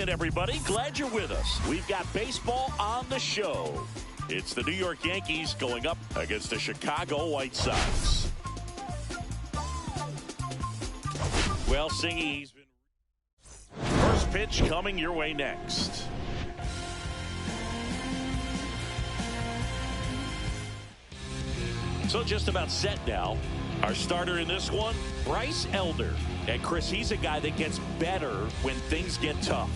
morning, everybody. Glad you're with us. We've got baseball on the show. It's the New York Yankees going up against the Chicago White Sox. Well, Singy, he's been... First pitch coming your way next. So just about set now. Our starter in this one, Bryce Elder. And Chris, he's a guy that gets better when things get tough.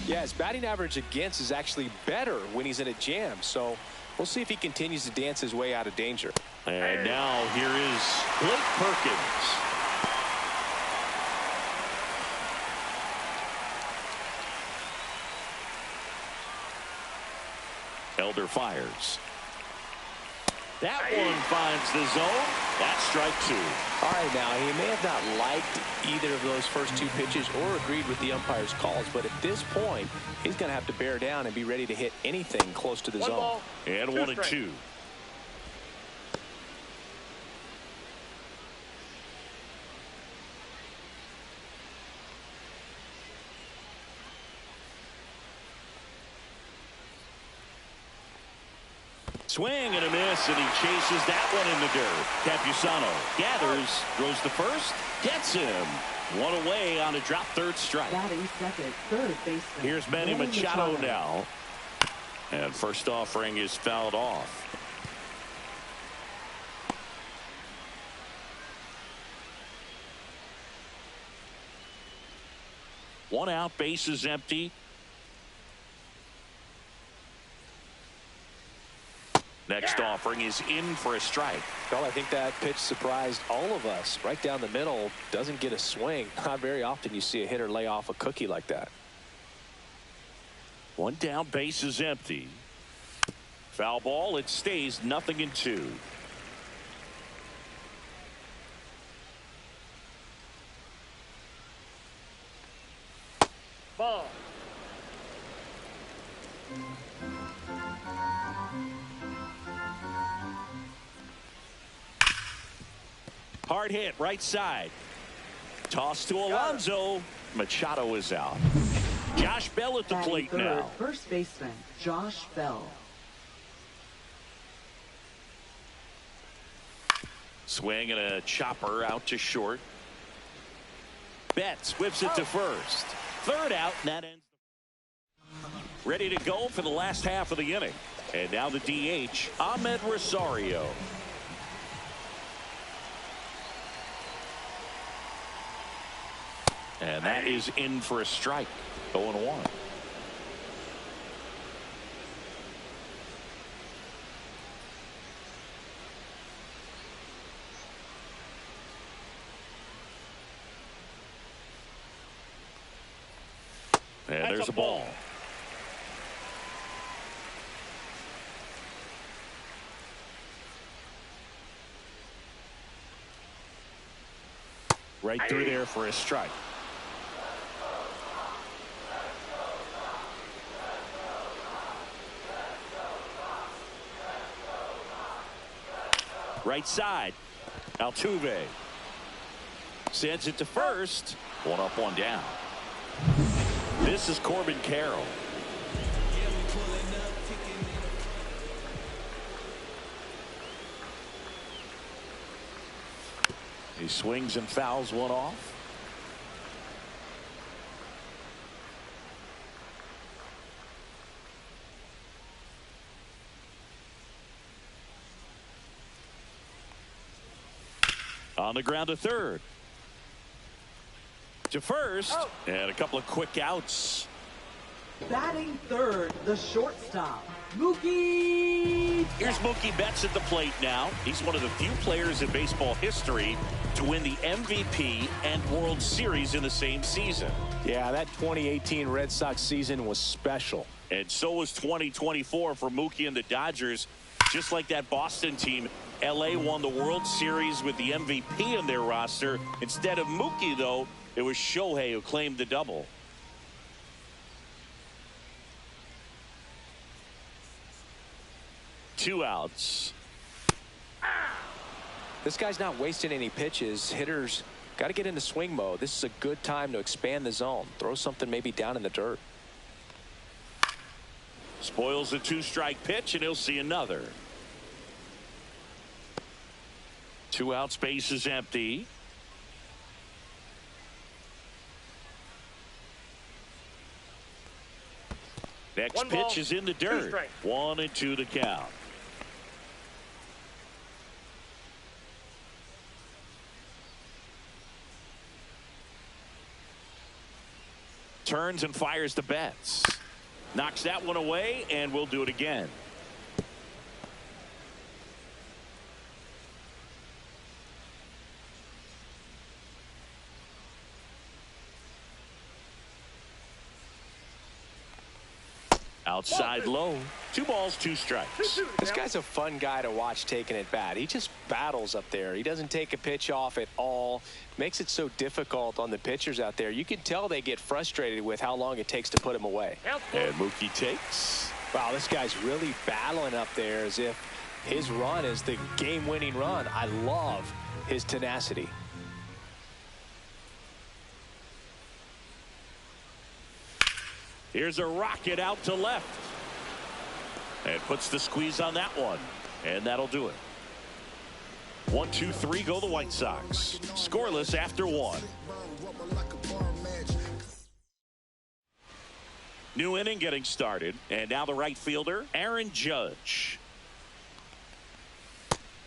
Yeah, his batting average against is actually better when he's in a jam. So we'll see if he continues to dance his way out of danger. And now here is Blake Perkins. Elder fires. That one finds the zone. That's strike two. All right, now, he may have not liked either of those first two pitches or agreed with the umpire's calls, but at this point, he's going to have to bear down and be ready to hit anything close to the zone. Ball, and 1-2. Swing and a miss, and he chases that one in the dirt. Campusano gathers, throws the first, gets him. One away on a drop third strike. Batting second, third baseman. Here's Manny Machado now. And first offering is fouled off. One out, base is empty. Next offering is in for a strike. Well, I think that pitch surprised all of us. Right down the middle, doesn't get a swing. Not very often you see a hitter lay off a cookie like that. One down, base is empty. Foul ball, it stays 0-2. Ball. Hard hit, right side. Toss to Alonso. Machado is out. Josh Bell at the plate third, now. First baseman, Josh Bell. Swing and a chopper out to short. Betts whips it to first. Third out, and that ends. Ready to go for the last half of the inning. And now the DH, Ahmed Rosario. And that is in for a strike. 0-1. And there's a ball. Right through there for a strike. Right side. Altuve sends it to first. One up, one down. This is Corbin Carroll. He swings and fouls one off. On the ground to third. To first. And a couple of quick outs. Batting third, the shortstop, Mookie. Here's Mookie Betts at the plate now. He's one of the few players in baseball history to win the MVP and World Series in the same season. Yeah, that 2018 Red Sox season was special. And so was 2024 for Mookie and the Dodgers. Just like that Boston team, LA won the World Series with the MVP in their roster. Instead of Mookie, though, it was Shohei who claimed the double. Two outs. This guy's not wasting any pitches. Hitters Got to get into swing mode. This is a good time to expand the zone. Throw something maybe down in the dirt. Spoils a 2-strike pitch, and he'll see another. 2 out, space is empty. Next pitch is in the dirt. 1-2 to count. Turns and fires the Betts. Knocks that one away, and we'll do it again. Outside low. 2 balls, 2 strikes. This guy's a fun guy to watch taking at bat. He just battles up there. He doesn't take a pitch off at all. Makes it so difficult on the pitchers out there. You can tell they get frustrated with how long it takes to put him away. And Mookie takes. Wow, this guy's really battling up there as if his run is the game-winning run. I love his tenacity. Here's a rocket out to left. And puts the squeeze on that one. And that'll do it. 1, 2, 3 go the White Sox. Scoreless after 1. New inning getting started. And now the right fielder, Aaron Judge.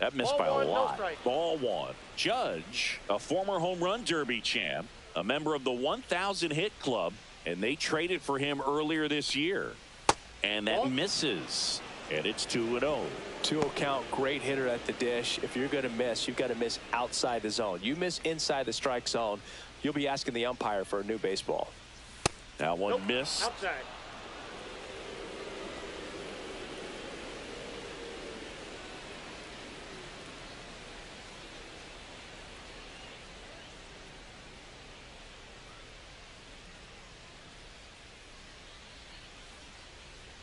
That missed by a lot. Ball 1. Judge, a former home run derby champ, a member of the 1,000 hit club. And they traded for him earlier this year. And that misses. And it's 2-0. 2-0 count. Great hitter at the dish. If you're going to miss, you've got to miss outside the zone. You miss inside the strike zone, you'll be asking the umpire for a new baseball. That one missed. Outside.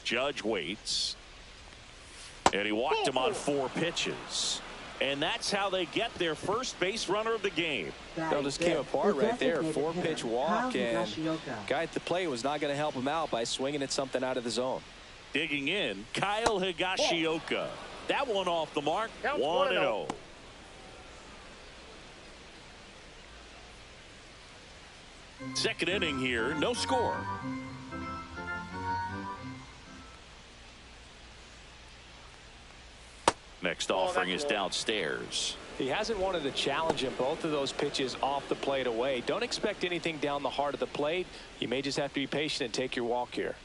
Judge waits. And he walked him on 4 pitches. And that's how they get their first base runner of the game. They'll just came apart right there. 4-pitch walk, and guy at the plate was not going to help him out by swinging at something out of the zone. Digging in, Kyle Higashioka. That one off the mark. 1-0. Second inning here, no score. Next offering is downstairs. He hasn't wanted to challenge him. Both of those pitches off the plate away. Don't expect anything down the heart of the plate. You may just have to be patient and take your walk here.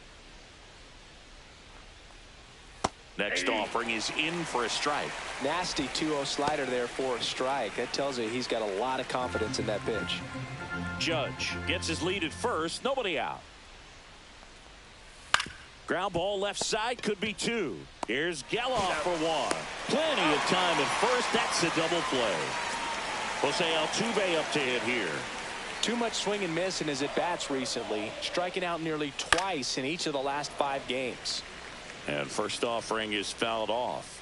Next offering is in for a strike. Nasty 2-0 slider there for a strike. That tells you he's got a lot of confidence in that pitch. Judge gets his lead at first. Nobody out. Ground ball left side, could be 2. Here's Geloff for 1. Plenty of time at first. That's a double play. Jose Altuve up to hit here. Too much swing and miss in his at-bats recently, striking out nearly twice in each of the last 5 games. And first offering is fouled off.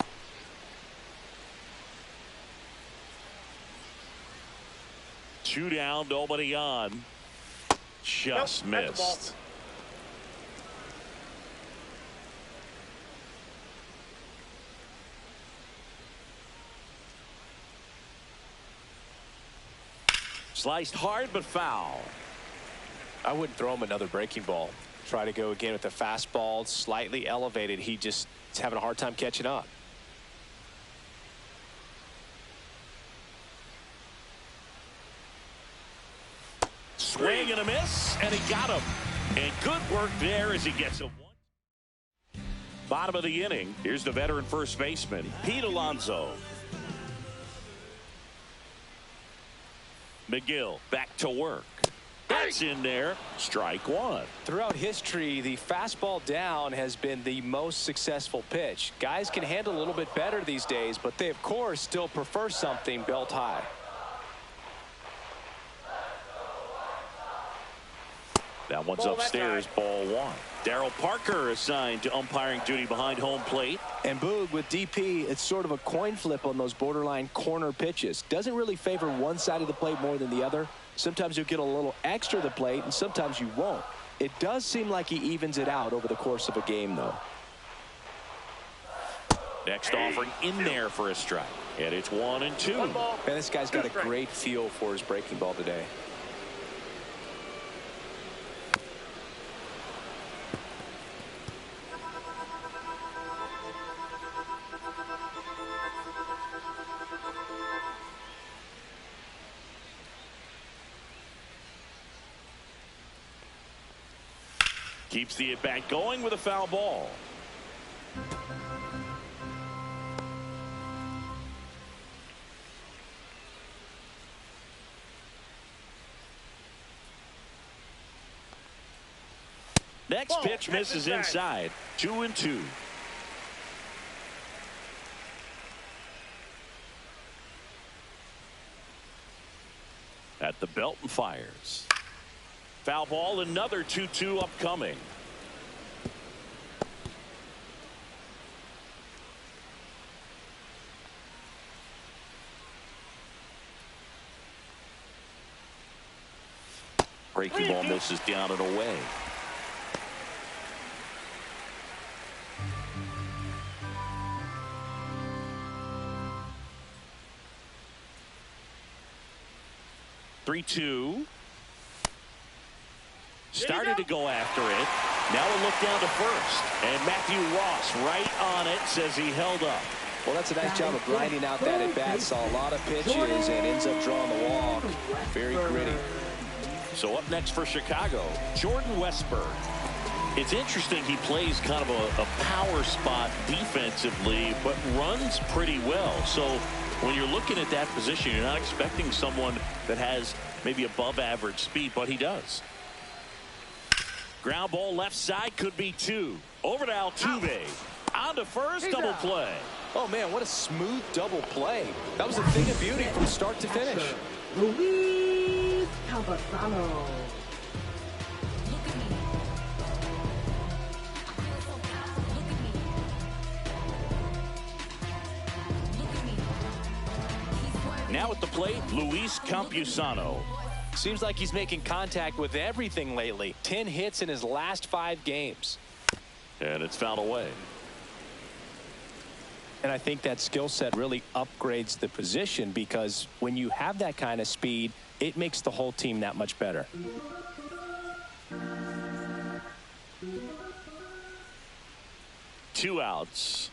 Two down, nobody on. Just missed. Sliced hard but foul. I wouldn't throw him another breaking ball. Try to go again with the fastball, slightly elevated. He just is having a hard time catching up. Swing and a miss, and he got him. And good work there as he gets a 1. Bottom of the inning. Here's the veteran first baseman, Pete Alonso. McGill back to work. That's in there. Strike 1. Throughout history, the fastball down has been the most successful pitch. Guys can handle a little bit better these days, but they, of course, still prefer something belt high. That one's upstairs, ball one. Darryl Parker assigned to umpiring duty behind home plate. And Boog, with DP, it's sort of a coin flip on those borderline corner pitches. Doesn't really favor one side of the plate more than the other. Sometimes you'll get a little extra to the plate, and sometimes you won't. It does seem like he evens it out over the course of a game, though. Next offering in there for a strike. And it's 1-2. And this guy's got a great feel for his breaking ball today. Keeps the at-bat going with a foul ball. Next pitch misses inside. 2-2. At the belt and fires. Foul ball, another 2-2 upcoming. Breaking ball misses down and away. Three-two. Started to go after it. Now a look down to first. And Matthew Ross right on it, says he held up. Well, that's a nice job of grinding out that at-bat. Saw a lot of pitches and ends up drawing the walk. Very gritty. So up next for Chicago, Jordan Westburg. It's interesting he plays kind of a power spot defensively, but runs pretty well. So when you're looking at that position, you're not expecting someone that has maybe above average speed, but he does. Ground ball left side, could be two. Over to Altuve. On to first, double play. Oh, man, what a smooth double play. That was a thing of beauty from start to finish. Luis Campusano. Now at the plate, Luis Campusano. Seems like he's making contact with everything lately. 10 hits in his last 5 games. And it's fouled away. And I think that skill set really upgrades the position, because when you have that kind of speed, it makes the whole team that much better. Two outs.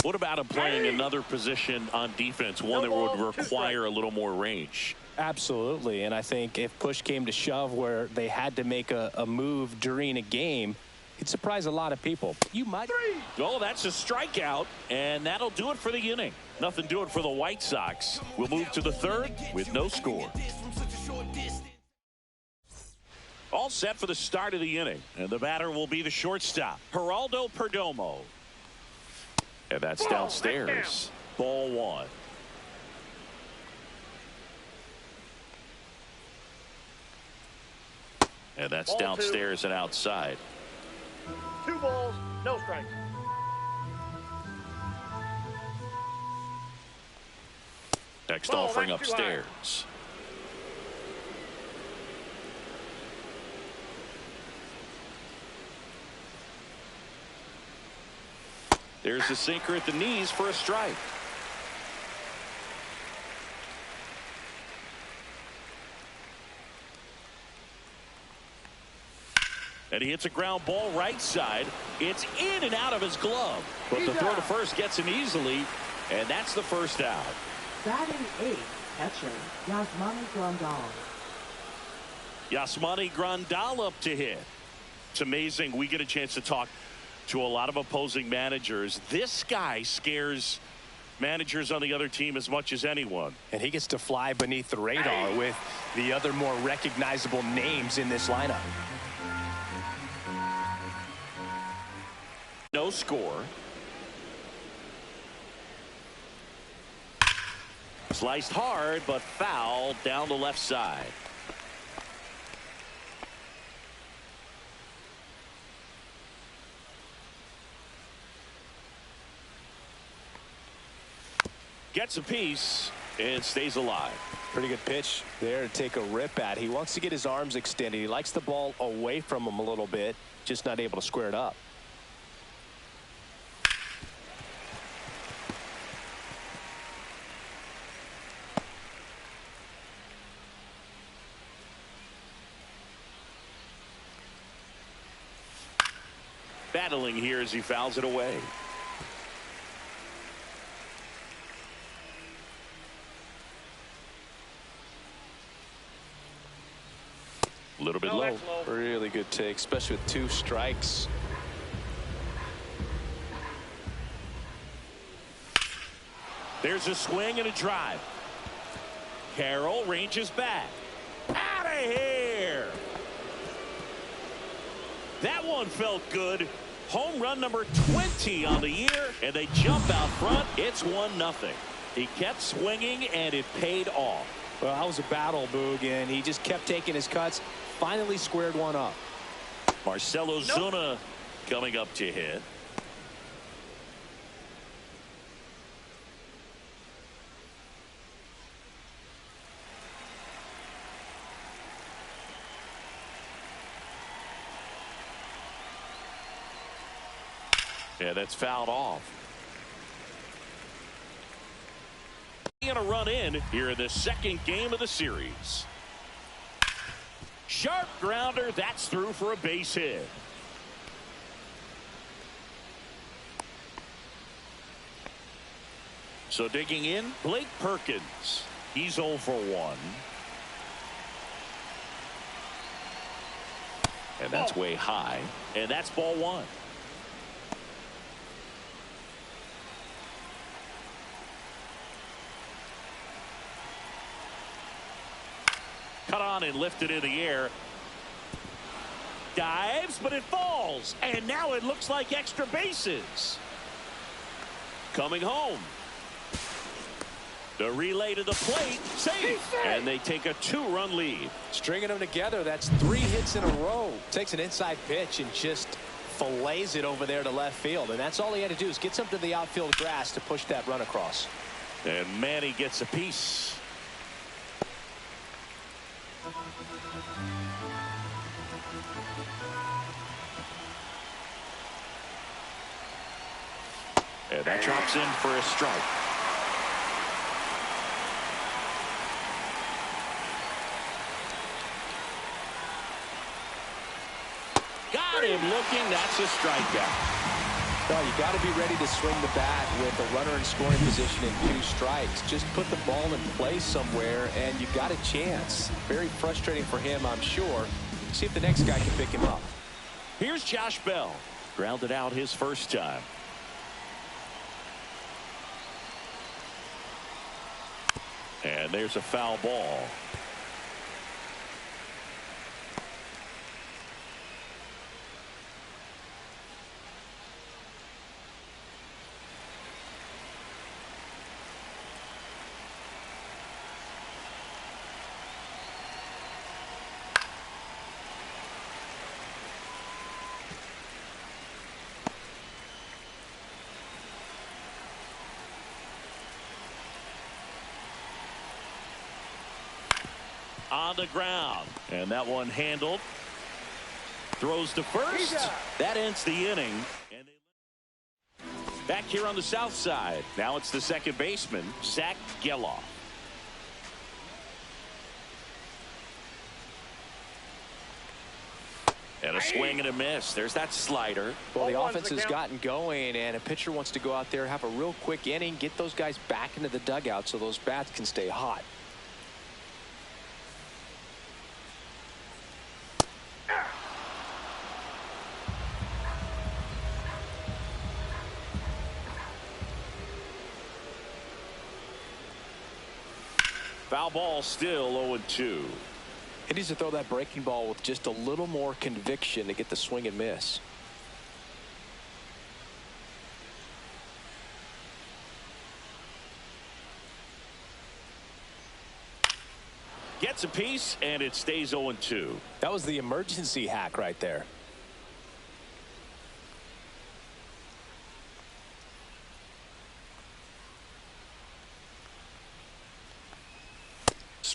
What about him playing another position on defense, one that would require a little more range? Absolutely. And I think if push came to shove where they had to make a move during a game, it'd surprise a lot of people. You might. Oh, that's a strikeout, and that'll do it for the inning. Nothing doing for the White Sox. We'll move to the third with no score. All set for the start of the inning, and the batter will be the shortstop, Geraldo Perdomo. And that's downstairs. Ball one. And that's downstairs and outside. 2 balls, no strikes. Next offering upstairs. There's a sinker at the knees for a strike. And he hits a ground ball right side. It's in and out of his glove. But the throw to first gets him easily. And that's the first out. Batting 8th, catcher Yasmani Grandal. Yasmani Grandal up to hit. It's amazing. We get a chance to talk to a lot of opposing managers. This guy scares managers on the other team as much as anyone. And he gets to fly beneath the radar with the other more recognizable names in this lineup. No score. Sliced hard, but foul down the left side. Gets a piece and stays alive. Pretty good pitch there to take a rip at. He wants to get his arms extended. He likes the ball away from him a little bit, just not able to square it up. Battling here as he fouls it away. A little bit low. Really good take, especially with 2 strikes. There's a swing and a drive. Carroll ranges back. Out of here. That one felt good. Home run number 20 on the year, and they jump out front. It's 1-0. He kept swinging, and it paid off. Well, that was a battle, Boog, and he just kept taking his cuts. Finally squared one up. Marcelo Zuna coming up to hit. Yeah, that's fouled off. And a run in here in the second game of the series. Sharp grounder. That's through for a base hit. So digging in, Blake Perkins. He's 0 for 1. And that's way high. And that's ball 1. Cut on and lifted in the air. Dives, but it falls. And now it looks like extra bases. Coming home. The relay to the plate. Safe. And they take a 2-run lead. Stringing them together, that's 3 hits in a row. Takes an inside pitch and just fillets it over there to left field. And that's all he had to do is get something to the outfield grass to push that run across. And Manny gets a piece. And that drops in for a strike. Got him looking. That's a strikeout. No, you got to be ready to swing the bat with a runner in scoring position and 2 strikes. Just put the ball in play somewhere and you got a chance. Very frustrating for him, I'm sure. See if the next guy can pick him up. Here's Josh Bell. Grounded out his first time. And there's a foul ball. On the ground, and that one handled. Throws to first. That ends the inning. And back here on the south side, now it's the second baseman, Zach Geloff. And a swing and a miss. There's that slider. Well, the offense has gotten going, and a pitcher wants to go out there, have a real quick inning, get those guys back into the dugout so those bats can stay hot. Foul ball, still 0-2. He needs to throw that breaking ball with just a little more conviction to get the swing and miss. Gets a piece, and it stays 0-2. That was the emergency hack right there.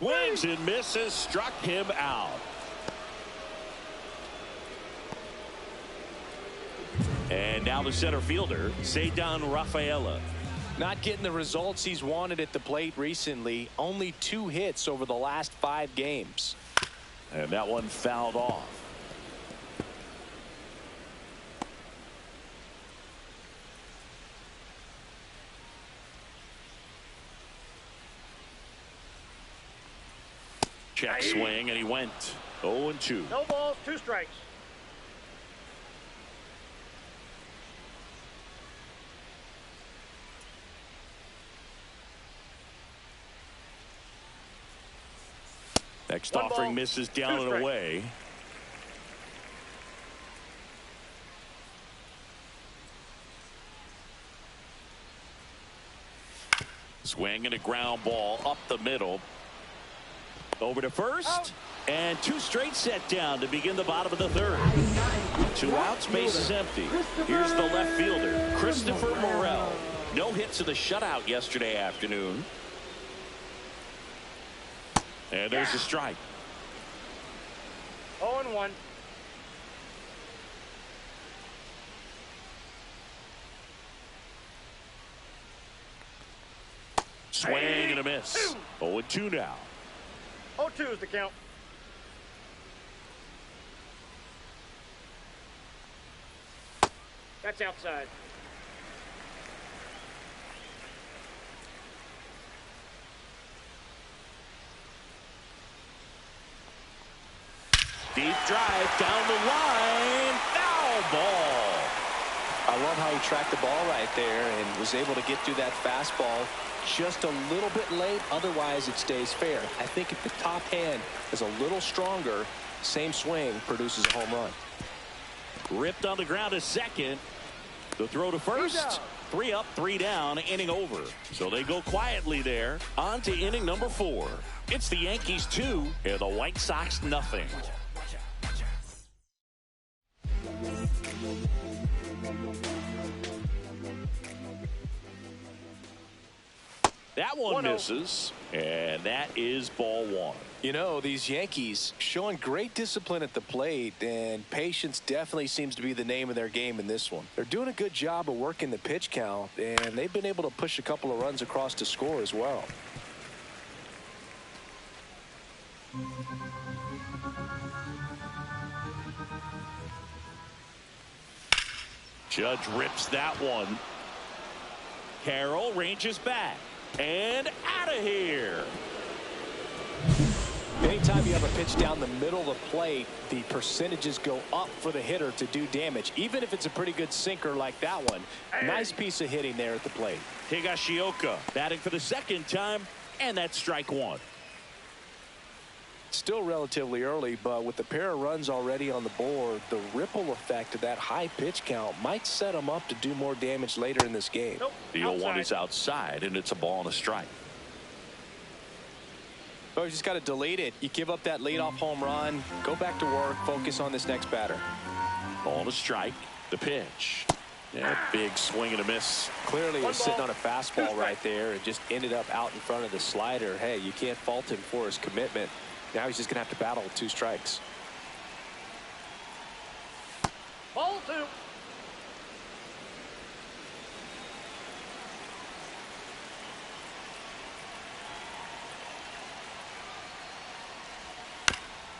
Swings and misses, struck him out. And now the center fielder, Cedar Rafaela. Not getting the results he's wanted at the plate recently. Only 2 hits over the last 5 games. And that one fouled off. Check swing, and he went 0-2. No balls, 2 strikes. Next 1 offering ball, misses 2 down and strikes. away. Swing and a ground ball up the middle. Over to first. Out. And 2 straight set down to begin the bottom of the 3rd. 2 outs, base is empty. Here's the left fielder, Christopher Morel. No hits in the shutout yesterday afternoon. And there's a strike. 0-1. Swing and a miss. 0-2 now. 0-2 is the count. That's outside. Deep drive down the line. Foul ball. I love how he tracked the ball right there and was able to get through that fastball just a little bit late. Otherwise, it stays fair. I think if the top hand is a little stronger, same swing produces a home run. Ripped on the ground to second. The throw to first. 3 up, 3 down, inning over. So they go quietly there. On to inning number 4. It's the Yankees 2 and the White Sox nothing. That one misses, and that is ball 1. You know, these Yankees showing great discipline at the plate, and patience definitely seems to be the name of their game in this one. They're doing a good job of working the pitch count, and they've been able to push a couple of runs across to score as well. Judge rips that one. Carroll ranges back. And out of here. Anytime you have a pitch down the middle of the plate, the percentages go up for the hitter to do damage, even if it's a pretty good sinker like that one. Nice piece of hitting there at the plate. Higashioka batting for the 2nd time, and that's strike 1. Still relatively early, but with the pair of runs already on the board, the ripple effect of that high pitch count might set them up to do more damage later in this game. Nope. The 0-1 is outside, and it's a ball and a strike. Oh, you just got to delete it. You give up that leadoff home run, go back to work, focus on this next batter. Ball and a strike. The pitch. Yeah, big swing and a miss. Clearly, he was sitting on a 2 fastball strikes. right there and just ended up out in front of the slider. Hey, you can't fault him for his commitment. Now he's just going to have to battle with 2 strikes. Ball 2.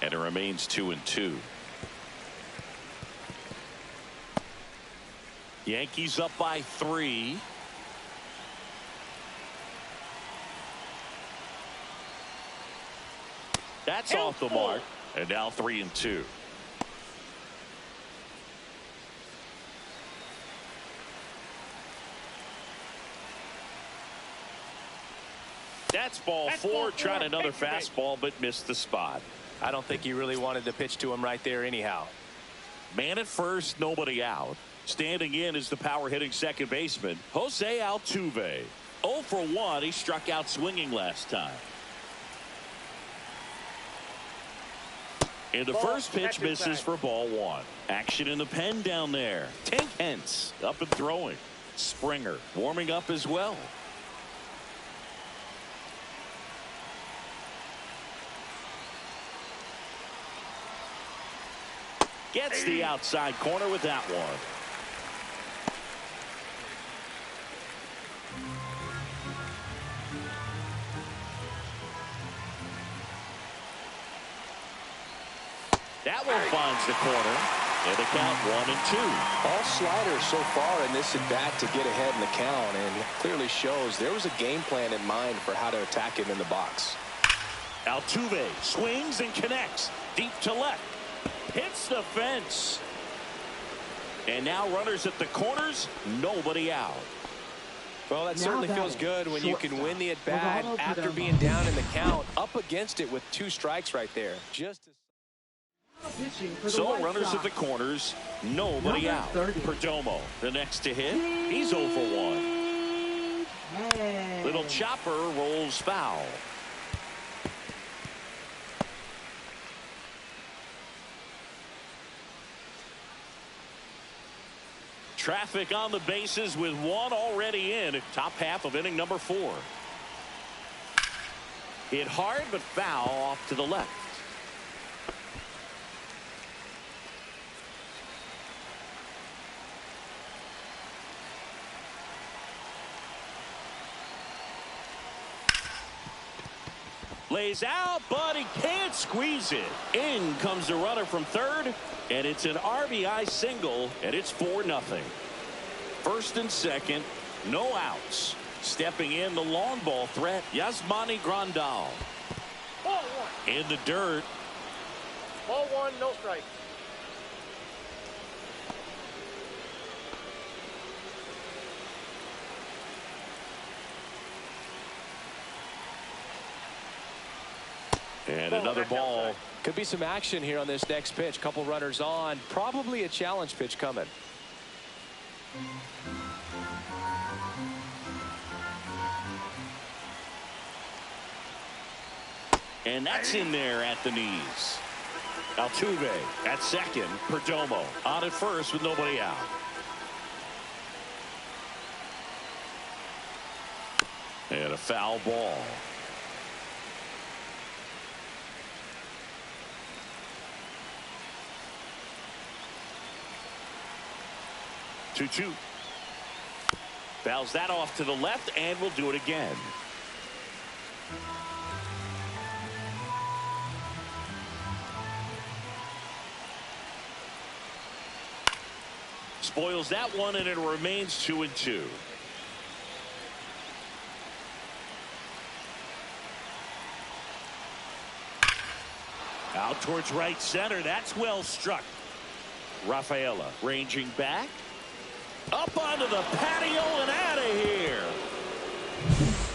And it remains 2-2. Yankees up by 3. That's off the mark. And now 3-2. That's ball 4. Tried another fastball, but missed the spot. I don't think he really wanted to pitch to him right there anyhow. Man at first, nobody out. Standing in is the power hitting second baseman, Jose Altuve. 0 for 1. He struck out swinging last time. And the first pitch misses for ball 1. Action in the pen down there. Tank Hence up and throwing. Springer warming up as well. Gets the outside corner with that one. That one finds the corner. And the count 1-2. All sliders so far in this at bat to get ahead in the count, and it clearly shows there was a game plan in mind for how to attack him in the box. Altuve swings and connects deep to left. Hits the fence. And now runners at the corners. Nobody out. Well, that certainly feels good when you can win the at bat after being down in the count, up against it with 2 strikes right there. So runners at the corners, nobody out. Perdomo, the next to hit. He's 0 for 1. Little chopper rolls foul. Traffic on the bases with 1 already in. Top half of inning number 4. Hit hard but foul off to the left. Lays out, but he can't squeeze it. In comes the runner from third, and it's an RBI single, and it's 4-0. First and second, no outs. Stepping in the long ball threat, Yasmani Grandal. Ball 1. In the dirt. Ball 1, no strike. And another ball. Could be some action here on this next pitch. Couple runners on. Probably a challenge pitch coming. And that's in there at the knees. Altuve at second. Perdomo on at first with nobody out. And a foul ball. Two. Fouls that off to the left, and we'll do it again. Spoils that one, and it remains 2-2. Out towards right center. That's well struck. Rafaela ranging back. Up onto the patio and out of here.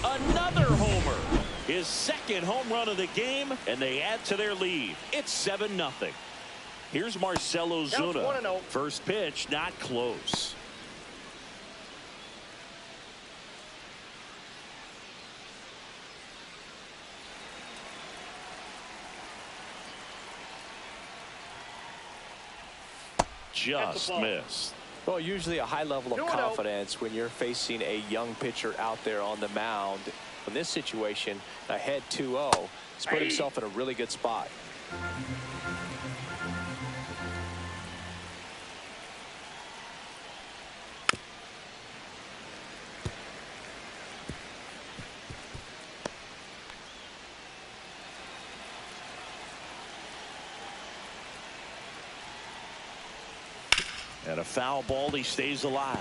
Another homer. His second home run of the game, and they add to their lead. It's 7-0. Here's Marcell Ozuna. First pitch, not close. Just missed. Well, usually a high level of confidence when you're facing a young pitcher out there on the mound. In this situation, ahead 2-0, he's put himself in a really good spot. And a foul ball, he stays alive.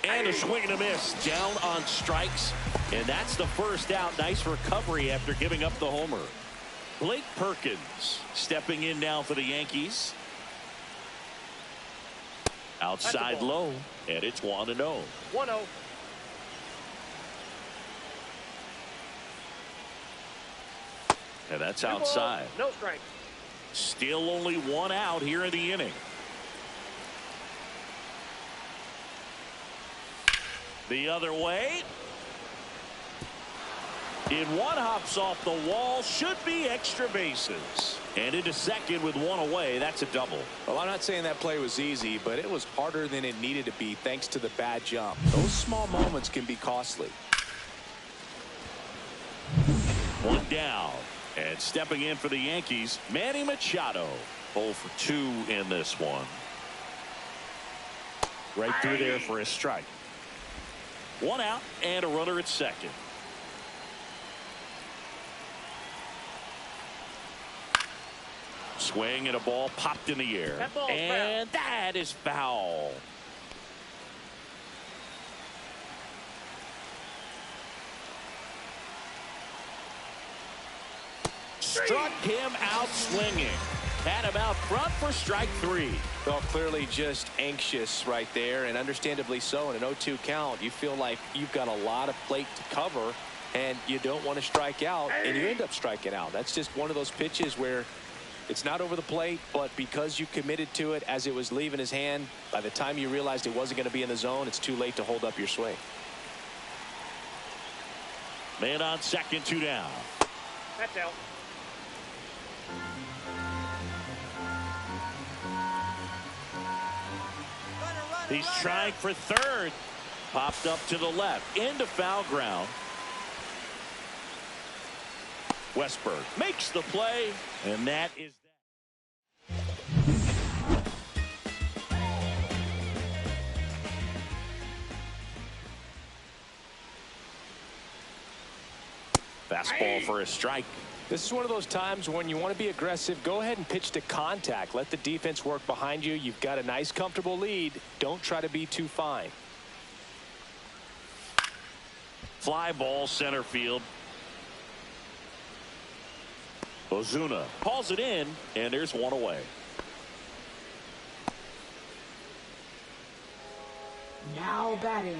And a swing and a miss. Down on strikes. And that's the first out. Nice recovery after giving up the homer. Blake Perkins stepping in now for the Yankees. Outside low. And it's 1-0. 1-0. And that's outside. No strike. Still only 1 out here in the inning. The other way. In one, hops off the wall, should be extra bases. And into second with one away. That's a double. Well, I'm not saying that play was easy, but it was harder than it needed to be thanks to the bad jump. Those small moments can be costly. One down. And stepping in for the Yankees, Manny Machado. 0 for 2 in this one. Right through there for a strike. One out and a runner at second. Swing and a ball popped in the air. And that is foul. Struck him out swinging. Had him out front for strike 3. Well, clearly just anxious right there, and understandably so. In an 0-2 count, you feel like you've got a lot of plate to cover, and you don't want to strike out, and you end up striking out. That's just one of those pitches where it's not over the plate, but because you committed to it as it was leaving his hand, by the time you realized it wasn't going to be in the zone, it's too late to hold up your swing. Man on second, 2 down. That's out. He's trying for third. Popped up to the left. Into foul ground. Westberg makes the play, and that is that. Fastball for a strike. This is one of those times when you want to be aggressive. Go ahead and pitch to contact. Let the defense work behind you. You've got a nice, comfortable lead. Don't try to be too fine. Fly ball center field. Ozuna calls it in, and there's one away. Now batting,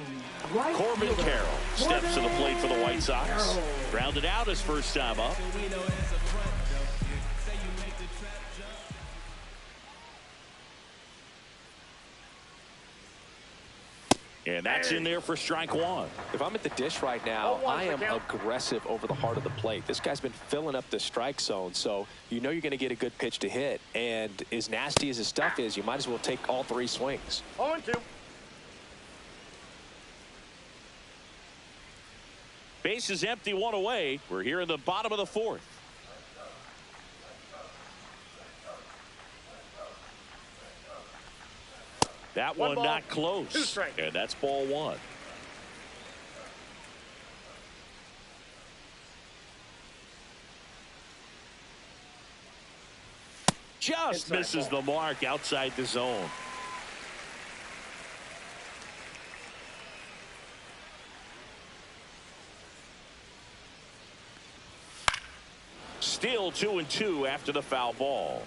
right Corbin fielder, Carroll steps to the plate for the White Sox. Carroll. Grounded out his first time up. And that's in there for strike 1. If I'm at the dish right now, I am aggressive over the heart of the plate. This guy's been filling up the strike zone, so you know you're going to get a good pitch to hit. And as nasty as his stuff is, you might as well take all 3 swings. 0-2. Base is empty, 1 away. We're here in the bottom of the 4th. That one not close. And that's ball 1. Just misses the mark outside the zone. Still 2-2 after the foul ball.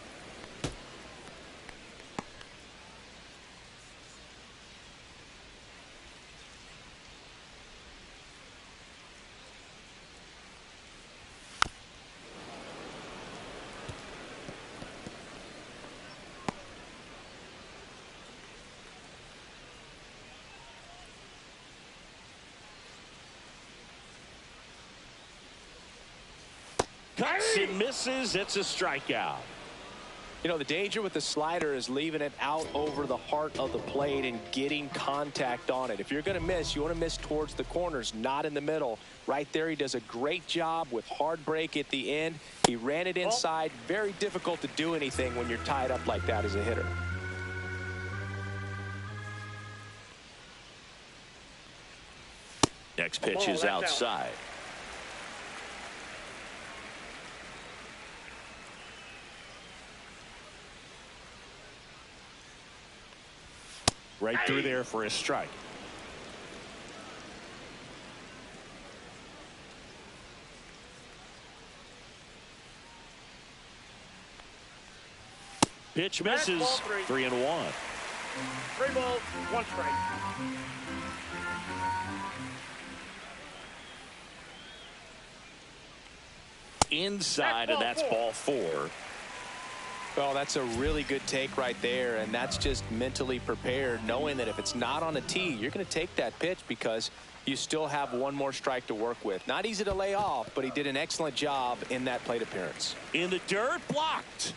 Cuts and misses. It's a strikeout. You know, the danger with the slider is leaving it out over the heart of the plate and getting contact on it. If you're going to miss, you want to miss towards the corners, not in the middle. Right there, he does a great job with hard break at the end. He ran it inside. Very difficult to do anything when you're tied up like that as a hitter. Next pitch is outside. Right through there for a strike. Pitch misses. 3-1. 3 balls, 1 strike. Inside, and that's ball 4. Well, that's a really good take right there, and that's just mentally prepared, knowing that if it's not on a tee, you're going to take that pitch because you still have one more strike to work with. Not easy to lay off, but he did an excellent job in that plate appearance. In the dirt, blocked.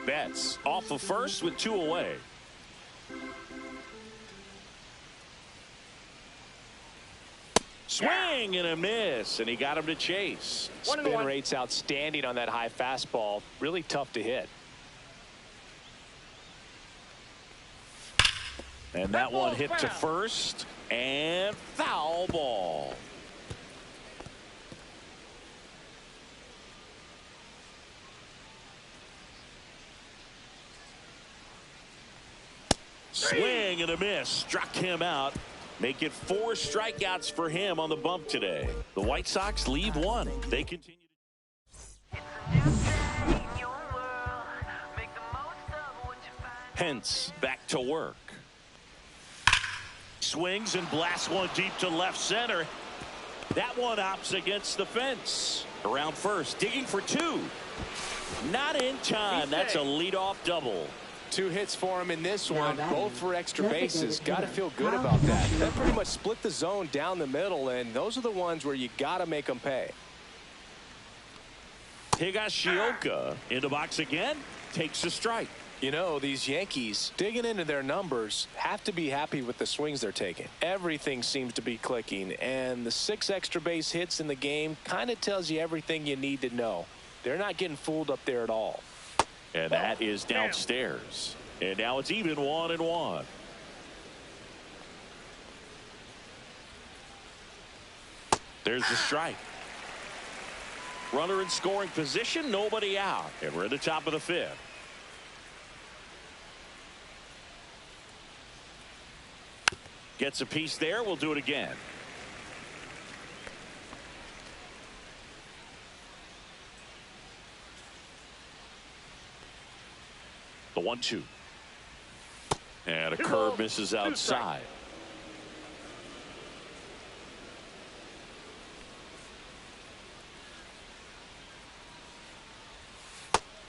Betts off of first with 2 away. Swing and a miss, and he got him to chase. Spin rate's outstanding on that high fastball. Really tough to hit. And that one hit to first, and foul ball. Swing and a miss. Struck him out. Make it 4 strikeouts for him on the bump today. The White Sox leave 1. They continue. Hence back to work. Swings and blasts one deep to left center. That one opts against the fence. Around first, digging for 2. Not in time. That's a leadoff double. 2 hits for him in this one, both for extra bases. Got to feel good about that. That pretty much split the zone down the middle, and those are the ones where you got to make them pay. Higashioka in the box again, takes a strike. You know, these Yankees, digging into their numbers, have to be happy with the swings they're taking. Everything seems to be clicking, and the 6 extra base hits in the game kind of tells you everything you need to know. They're not getting fooled up there at all. And that is downstairs. And now it's even 1-1. There's the strike. Runner in scoring position, nobody out. And we're at the top of the 5th. Gets a piece there. We'll do it again. The 1-2. And a curve misses outside.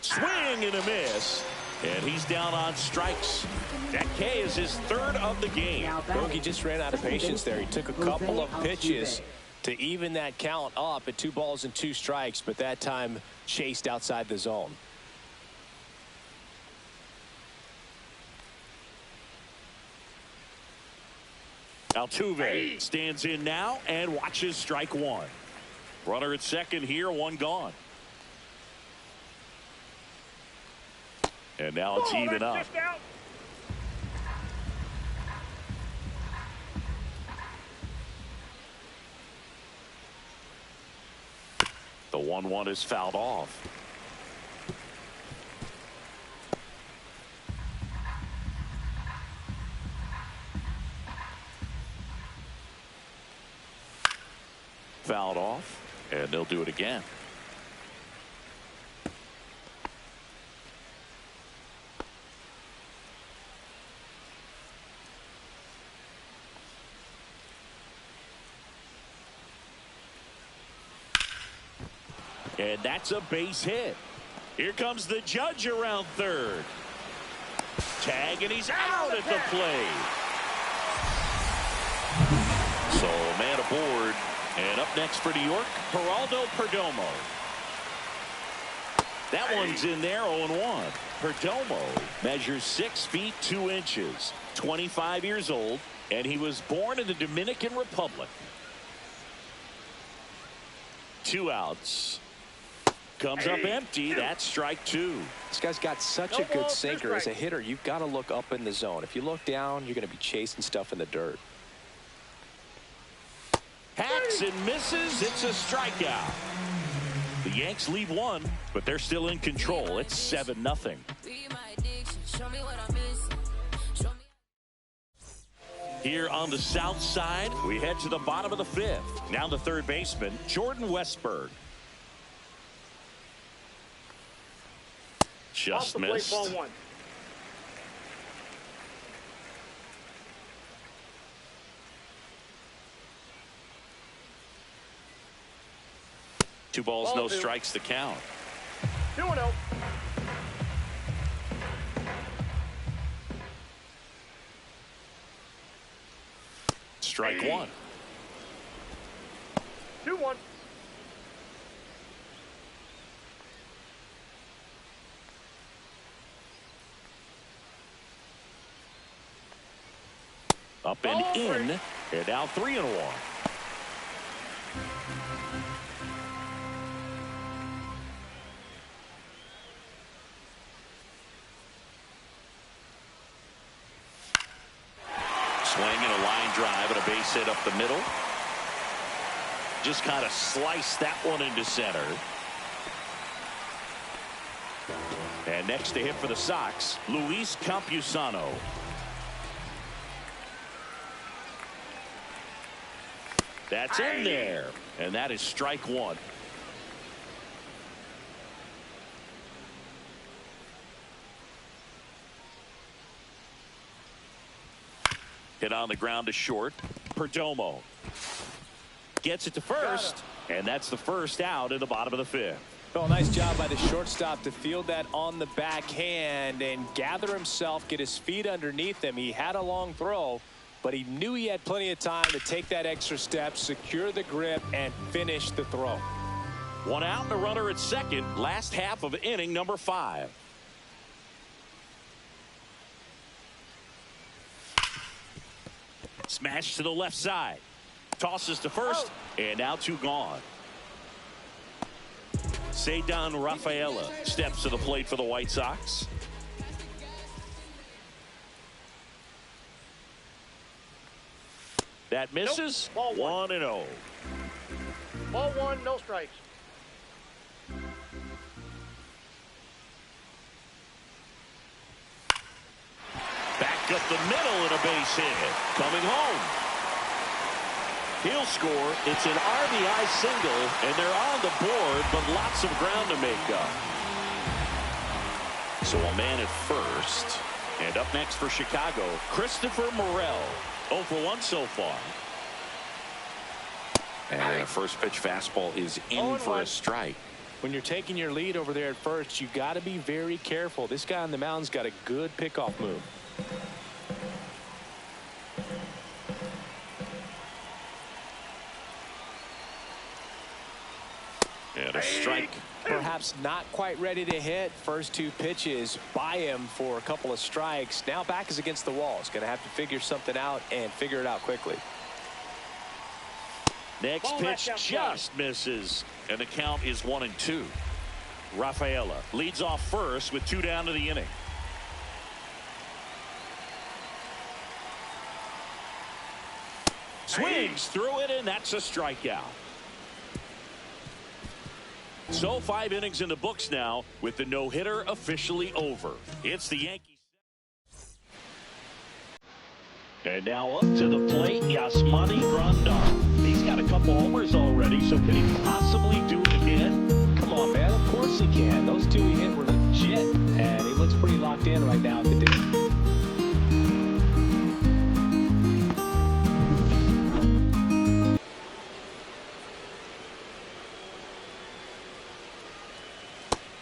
Swing and a miss. And he's down on strikes. That K is his 3rd of the game. Bogey just ran out of patience there. He took a couple of pitches to even that count up at 2 balls and 2 strikes, but that time chased outside the zone. Altuve stands in now and watches strike 1. Runner at second here, 1 gone. And now it's even up. The 1-1 is fouled off. Fouled off, and they'll do it again. And that's a base hit. Here comes the judge around third. Tag, and he's out at the plate. So man aboard. And up next for New York, Geraldo Perdomo. That one's in there, 0-1. Perdomo measures 6 feet 2 inches, 25 years old, and he was born in the Dominican Republic. 2 outs. Comes up empty. That's strike 2. This guy's got such a good sinker. As a hitter, you've got to look up in the zone. If you look down, you're going to be chasing stuff in the dirt. Hacks and misses. It's a strikeout. The Yanks leave 1, but they're still in control. It's 7-0. Here on the south side, we head to the bottom of the 5th. Now the third baseman, Jordan Westburg. Just missed. Ball 1. 2 balls, Ball no 2. strikes to count. 2-0. Strike 1. 2-1. Up and Ball 3. in. And now 3-1. Swinging a line drive and a base hit up the middle. Just kind of sliced that one into center. And next to hit for the Sox, Luis Campusano. That's in there. And that is strike 1. Hit on the ground to short. Perdomo gets it to first, and that's the first out in the bottom of the 5th. Well, nice job by the shortstop to field that on the backhand and gather himself, get his feet underneath him. He had a long throw, but he knew he had plenty of time to take that extra step, secure the grip, and finish the throw. 1 out and a runner at second. Last half of inning number 5. Smash to the left side. Tosses to first, and now 2 gone. Cedar Rafaela steps to the plate for the White Sox. That misses. Nope. Ball 1-0. Ball 1, no strikes. Back up the middle and a base hit. Coming home. He'll score. It's an RBI single, and they're on the board, but lots of ground to make up. So a man at first. And up next for Chicago, Christopher Morel. 0 for 1 so far. And the first pitch fastball is in for a strike. When you're taking your lead over there at first, you got to be very careful. This guy on the mound's got a good pickoff move. And a strike. Perhaps not quite ready to hit. First 2 pitches by him for a couple of strikes. Now back is against the wall. He's going to have to figure something out and figure it out quickly. Next pitch just misses, and the count is 1-2. Rafaela leads off first with 2 down to the inning. Swings through it, and that's a strikeout. So 5 innings in the books now, with the no-hitter officially over. It's the Yankees. And now up to the plate, Yasmani Grandal. He's got a couple homers already, so can he possibly do it again? Come on, man. Of course he can. Those 2 he hit were legit, and he looks pretty locked in right now at the dig.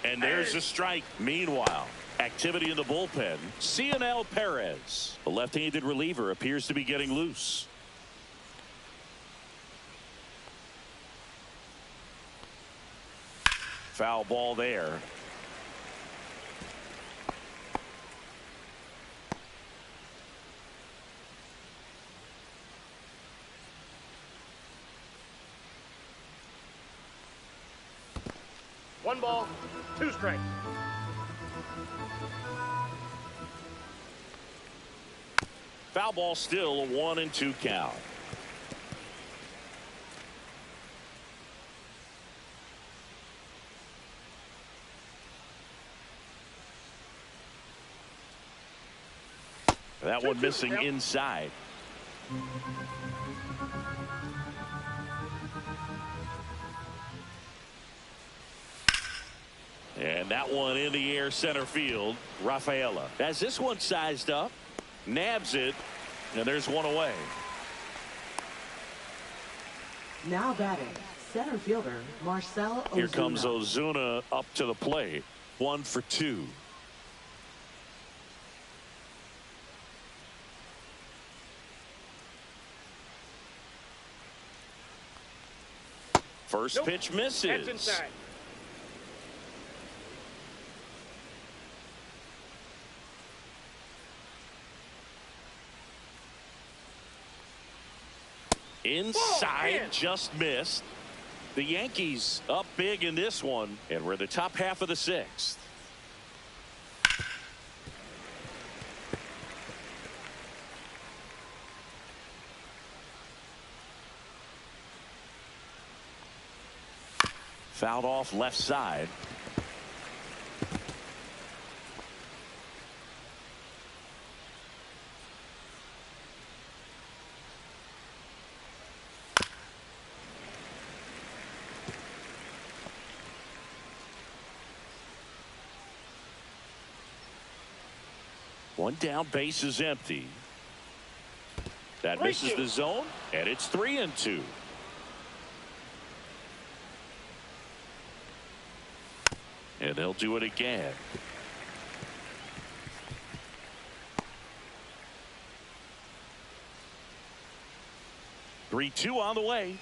And there's a strike. Meanwhile, activity in the bullpen. Cionel Perez, the left-handed reliever, appears to be getting loose. Foul ball there. One ball, 2 strikes. Foul ball, still a 1-2 count. That one missing inside. And that one in the air center field. Rafaela has this one sized up, nabs it, and there's one away. Now batting, center fielder, Marcell Ozuna. Here comes Ozuna up to the plate. 1 for 2. First pitch misses. That's inside. Inside, just missed. The Yankees up big in this one, and we're in the top half of the 6th. Fouled off left side. One down, base is empty. That misses the zone, and it's 3-2. And they'll do it again. Three-two on the way.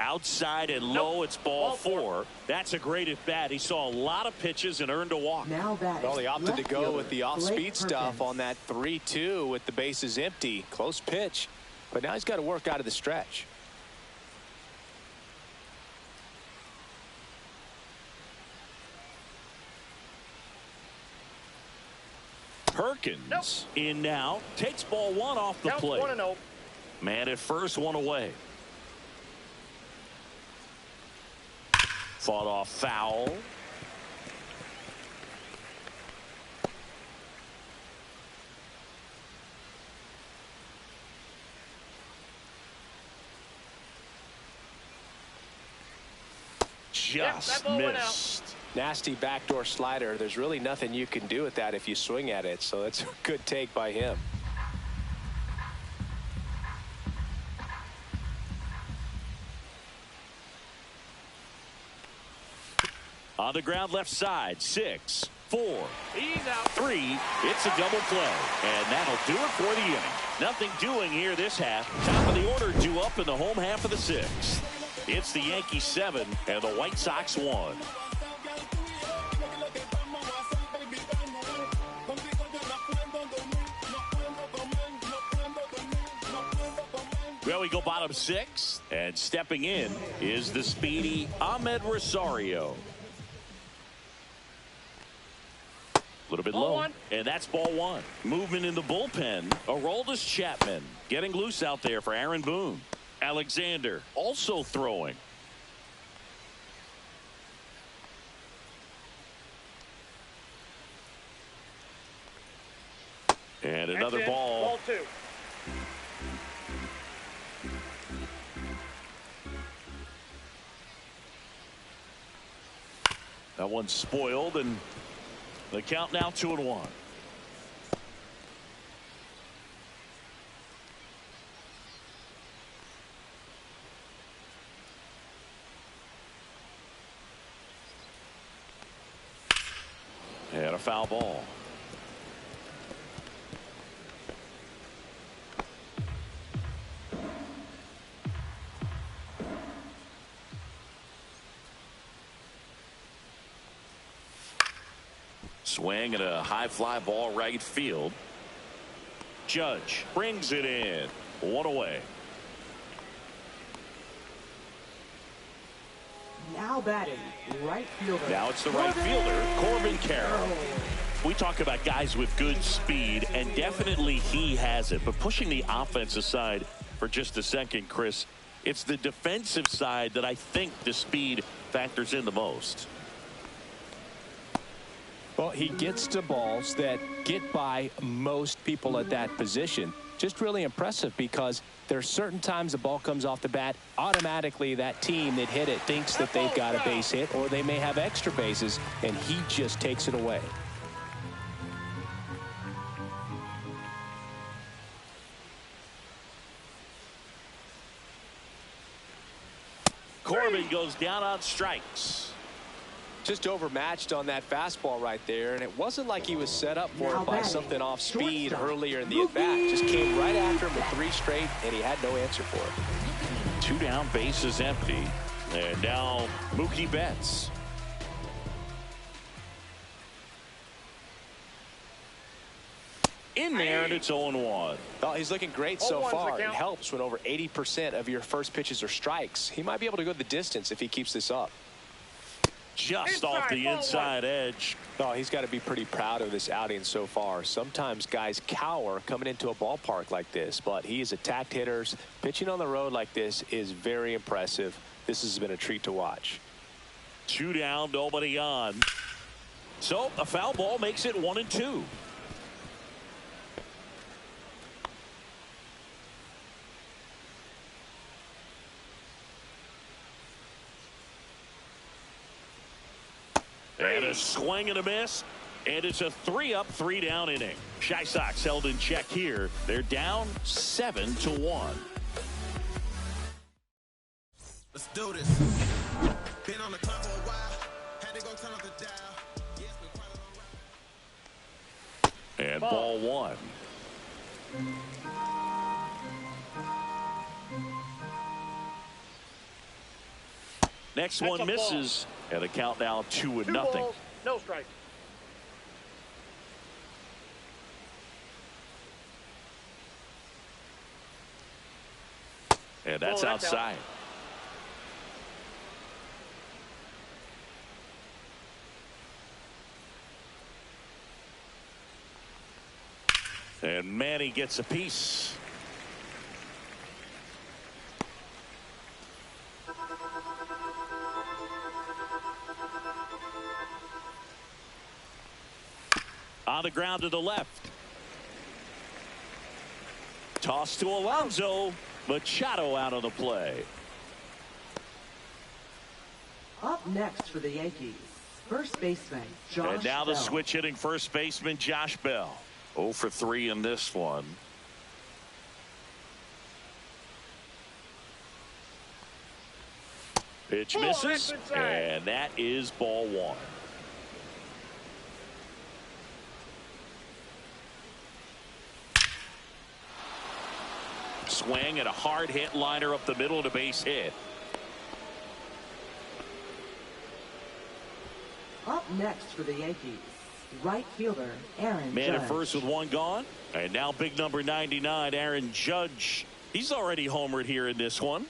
Outside and low, it's ball 4. That's a great at bat. He saw a lot of pitches and earned a walk. Now batting. Well, he opted to go fielder, with the off-speed Blake stuff Perkins. on that 3-2 with the bases empty. Close pitch, but now he's got to work out of the stretch. Perkins in now, takes ball 1 off the Counts plate. 1-0. Man at first, 1 away. Fought off foul. Just that ball went out. missed. Nasty backdoor slider. There's really nothing you can do with that if you swing at it, so it's a good take by him. On the ground left side, 6, 4, He's out. 3. It's a double play, and that'll do it for the inning. Nothing doing here this half. Top of the order due up in the home half of the 6th. It's the Yankees 7 and the White Sox 1. Well, we go bottom 6, and stepping in is the speedy Ahmed Rosario. A little bit Ball low, 1. and that's ball 1. Movement in the bullpen. Aroldis Chapman getting loose out there for Aaron Boone. Alexander also throwing. And another That's it. ball. Ball 2. That one's spoiled, and the count now 2-1. And a foul ball. Swing and a high fly ball right field. Judge brings it in. 1 away. Now batting, right fielder. Now it's the right fielder, Corbin Carroll. We talk about guys with good speed, and definitely he has it. But pushing the offense aside for just a second, Chris, it's the defensive side that I think the speed factors in the most. Well, he gets to balls that get by most people at that position. Just really impressive because there's certain times the ball comes off the bat, automatically that team that hit it thinks that they've got a base hit or they may have extra bases, and he just takes it away. Corbin goes down on strikes. Just overmatched on that fastball right there, and it wasn't like he was set up for it by something off speed earlier in the at-bat. Just came right after him with 3 straight, and he had no answer for it. 2 down, bases empty, and now Mookie Betts. In there, and it's 0-1. Oh, he's looking great so far. It helps when over 80% of your first pitches are strikes. He might be able to go the distance if he keeps this up. Just off the inside edge. Oh, he's got to be pretty proud of this outing so far. Sometimes guys cower coming into a ballpark like this, but he's attacked hitters. Pitching on the road like this is very impressive. This has been a treat to watch. 2 down, nobody on. So a foul ball makes it 1-2. And a swing and a miss. And it's a 3-up, 3-down inning. Chi Sox held in check here. They're down 7-1. Let's do this. Been on the clock for a while. Had to go turn up the dial. Yeah, it's been quite a long ride. And ball 1. Next one misses. And the count now 2-0. 2 balls, no strikes. And that's outside. And Manny gets a piece. On the ground to the left. Toss to Alonso. Machado out of the play. Up next for the Yankees, first baseman Josh And now the Bell. switch hitting first baseman Josh Bell. 0 for 3 in this one. Pitch misses. And that is ball 1. Swing and a hard hit liner up the middle to base hit. Up next for the Yankees, right fielder Aaron Man Judge. at first with 1 gone. And now big number 99, Aaron Judge. He's already homered here in this one.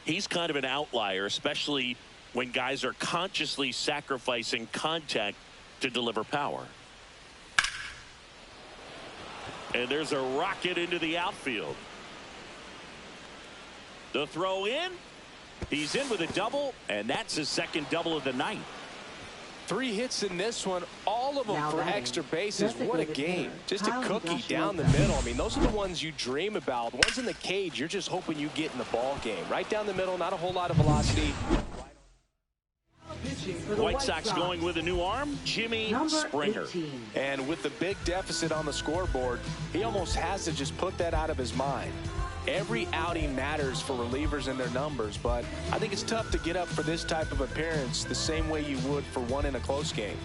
He's kind of an outlier, especially when guys are consciously sacrificing contact to deliver power. And there's a rocket into the outfield. The throw in. He's in with a double, and that's his second double of the night. 3 hits in this one, all of them Now for batting, extra bases. What a designated game. hitter, Just a Kyle cookie Higashioka. down the middle. I mean, those are the ones you dream about. The ones in the cage, you're just hoping you get in the ball game. Right down the middle, not a whole lot of velocity. Pitching for the White Sox going with a new arm, Jimmy number Springer. 18. And with the big deficit on the scoreboard, he almost has to just put that out of his mind. Every outing matters for relievers and their numbers, but I think it's tough to get up for this type of appearance the same way you would for one in a close game.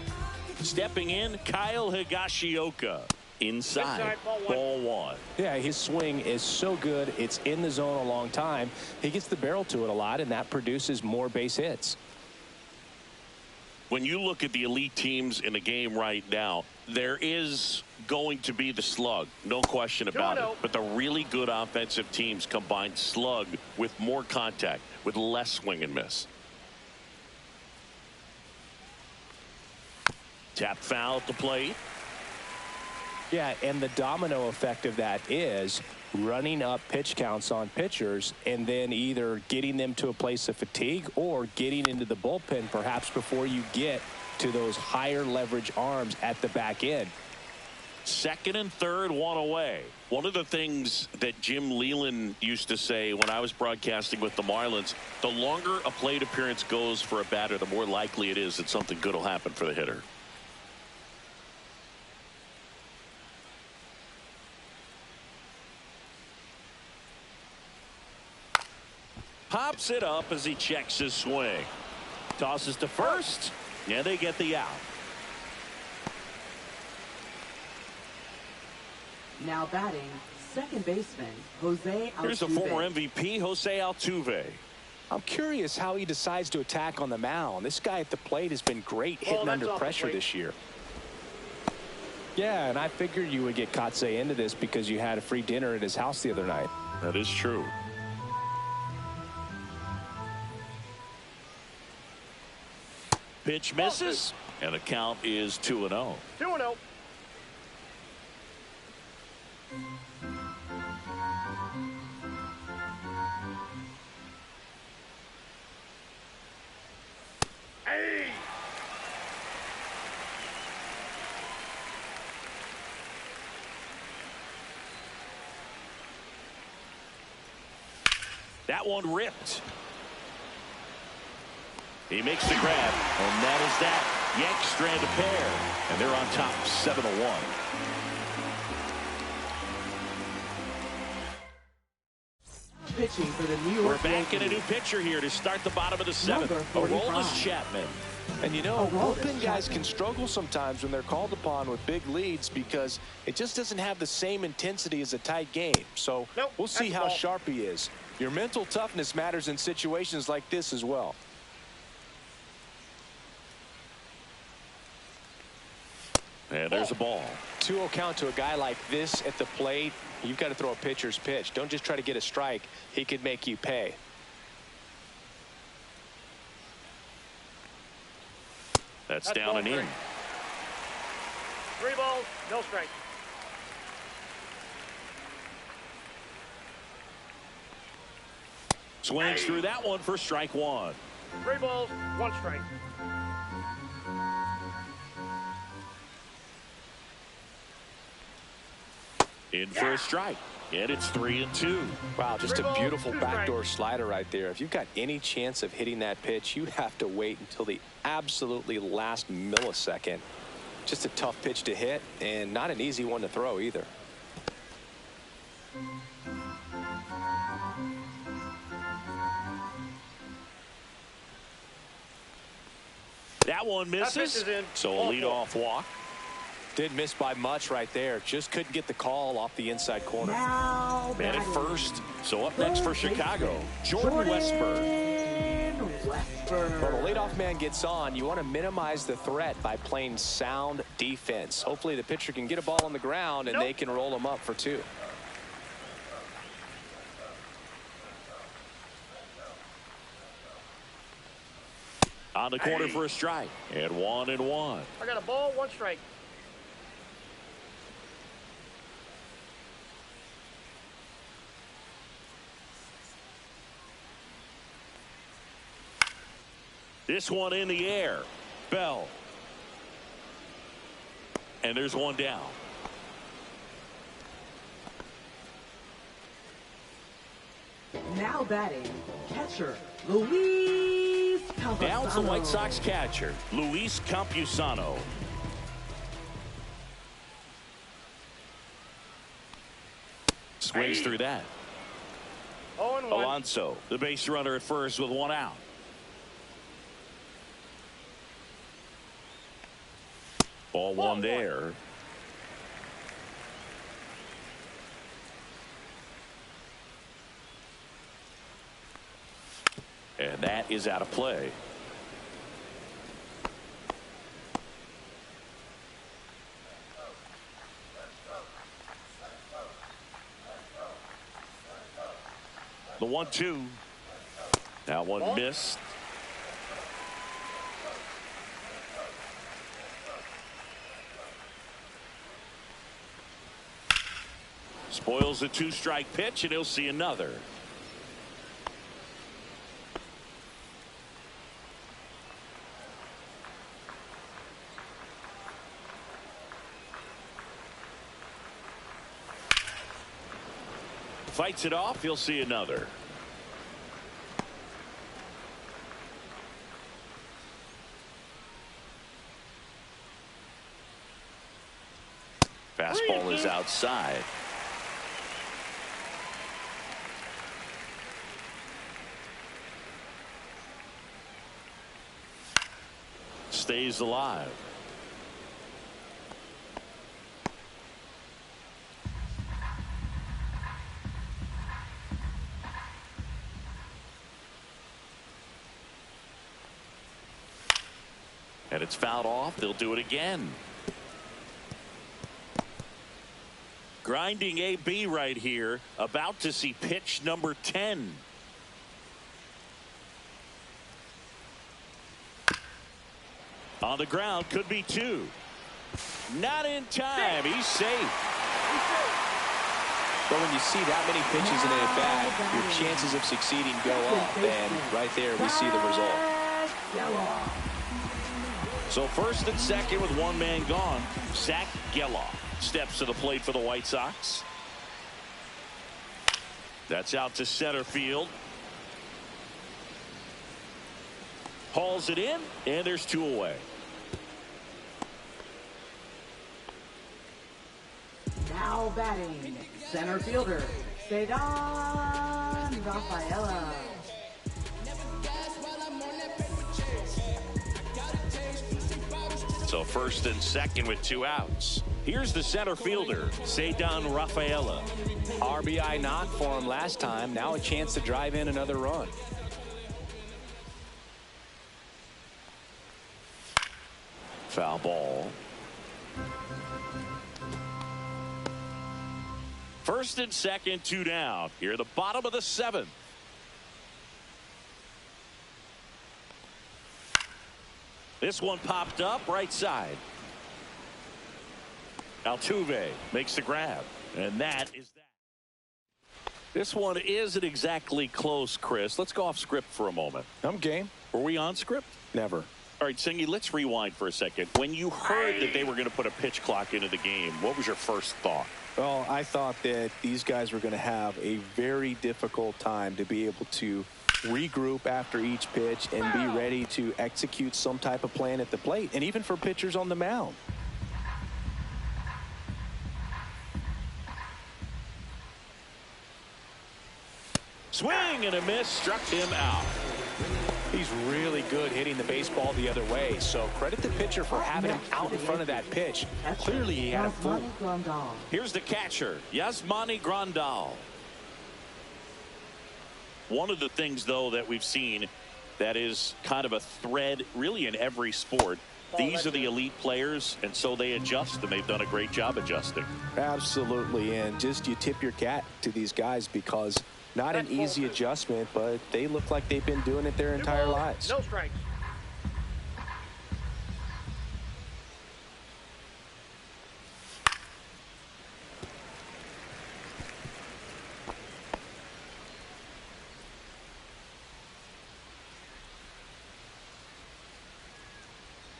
Stepping in, Kyle Higashioka. Inside, ball 1. Yeah, his swing is so good. It's in the zone a long time. He gets the barrel to it a lot, and that produces more base hits. When you look at the elite teams in the game right now, there is going to be the slug, no question about it. But the really good offensive teams combine slug with more contact, with less swing and miss. Tap foul at the plate. Yeah, and the domino effect of that is running up pitch counts on pitchers and then either getting them to a place of fatigue or getting into the bullpen perhaps before you get to those higher leverage arms at the back end. Second and third, 1 away. One of the things that Jim Leland used to say when I was broadcasting with the Marlins, the longer a plate appearance goes for a batter, the more likely it is that something good will happen for the hitter. Pops it up as he checks his swing. Tosses to first, and they get the out. Now batting, second baseman, Jose Altuve. Here's the former MVP, Jose Altuve. I'm curious how he decides to attack on the mound. This guy at the plate has been great hitting under pressure this year. Yeah, and I figured you would get Kotsay into this because you had a free dinner at his house the other night. That is true. Pitch misses, and the count is 2-0. 2-0. Hey! That one ripped. He makes the grab, and that is that. Yanks strand a pair, and they're on top 7-1. Pitching for the New York We're back in a Yankees. new pitcher here to start the bottom of the seventh. Number Aroldis 45. Chapman. And you know, bullpen guys can struggle sometimes when they're called upon with big leads because it just doesn't have the same intensity as a tight game. So we'll see how sharp he is. Your mental toughness matters in situations like this as well. And there's a ball. 2-0 count to a guy like this at the plate. You've got to throw a pitcher's pitch. Don't just try to get a strike. He could make you pay. That's down and in. 3 balls, no strike. Swings through that one for strike one. 3 balls, 1 strike. In for a strike. And it's 3-2. Wow, just a beautiful backdoor slider right there. If you've got any chance of hitting that pitch, you have to wait until the absolutely last millisecond. Just a tough pitch to hit, and not an easy one to throw either. That one misses. So a leadoff walk. Did miss by much right there. Just couldn't get the call off the inside corner. Now Man at batting, first. So up next for Chicago, Jordan Westburg. When a leadoff man gets on, you want to minimize the threat by playing sound defense. Hopefully the pitcher can get a ball on the ground and they can roll him up for 2. On the corner for a strike. And 1-1. I got a ball, 1 strike. This one in the air. Bell. And there's one down. Now batting, catcher, Luis Campusano. Now it's the White Sox catcher, Luis Campusano. Swings through that. 0-1. Alonso, the base runner at first with 1 out. Ball 1 there. And that is out of play. The 1-2. That one missed. Spoils a 2-strike pitch, and he'll see another. Fights it off, he'll see another. Fastball is outside. stays alive. And it's fouled off. They'll do it again. Grinding AB right here. About to see pitch number 10. On the ground, could be 2. Not in time. He's safe. But when you see that many pitches in an at-bat, your chances of succeeding go up. And right there, we see the result. So first and second with one man gone. Zach Geloff steps to the plate for the White Sox. That's out to center field. Hauls it in, and there's 2 away. Now batting, center fielder, Cedar Rafaela. So first and second with 2 outs. Here's the center fielder, Cedar Rafaela. RBI knock for him last time. Now a chance to drive in another run. Foul ball. First and second, 2 down. Here at the bottom of the 7th. This one popped up right side. Altuve makes the grab, and that is that. This one isn't exactly close, Chris. Let's go off script for a moment. I'm game. Were we on script? Never. All right, Singy, let's rewind for a second. When you heard that they were going to put a pitch clock into the game, what was your first thought? Well, I thought that these guys were going to have a very difficult time to be able to regroup after each pitch and be ready to execute some type of plan at the plate, and even for pitchers on the mound. Swing and a miss, struck him out. He's really good hitting the baseball the other way, so credit the pitcher for having him out in front of that pitch. Clearly he had a fool. Here's the catcher, Yasmani Grandal. One of the things, though, that we've seen that is kind of a thread really in every sport. These are the elite players, and so they adjust, and they've done a great job adjusting. Absolutely, and just you tip your cap to these guys because not an easy adjustment, but they look like they've been doing it their entire lives. No strikes.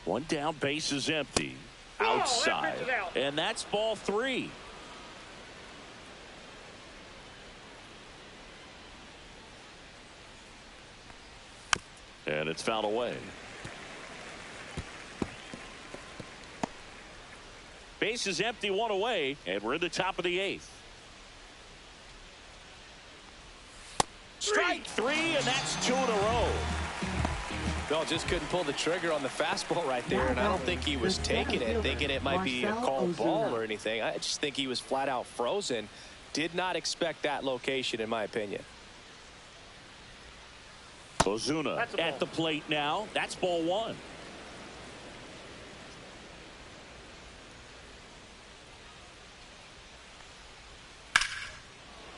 One down, base is empty. Outside. And that's ball 3. And it's fouled away. Base is empty, 1 away, and we're in the top of the 8th. Strike 3, and that's 2 in a row. Bill just couldn't pull the trigger on the fastball right there, and I don't think he was taking it, thinking it might be a called ball or anything. I just think he was flat out frozen. Did not expect that location, in my opinion. Ozuna at the plate now. That's ball 1.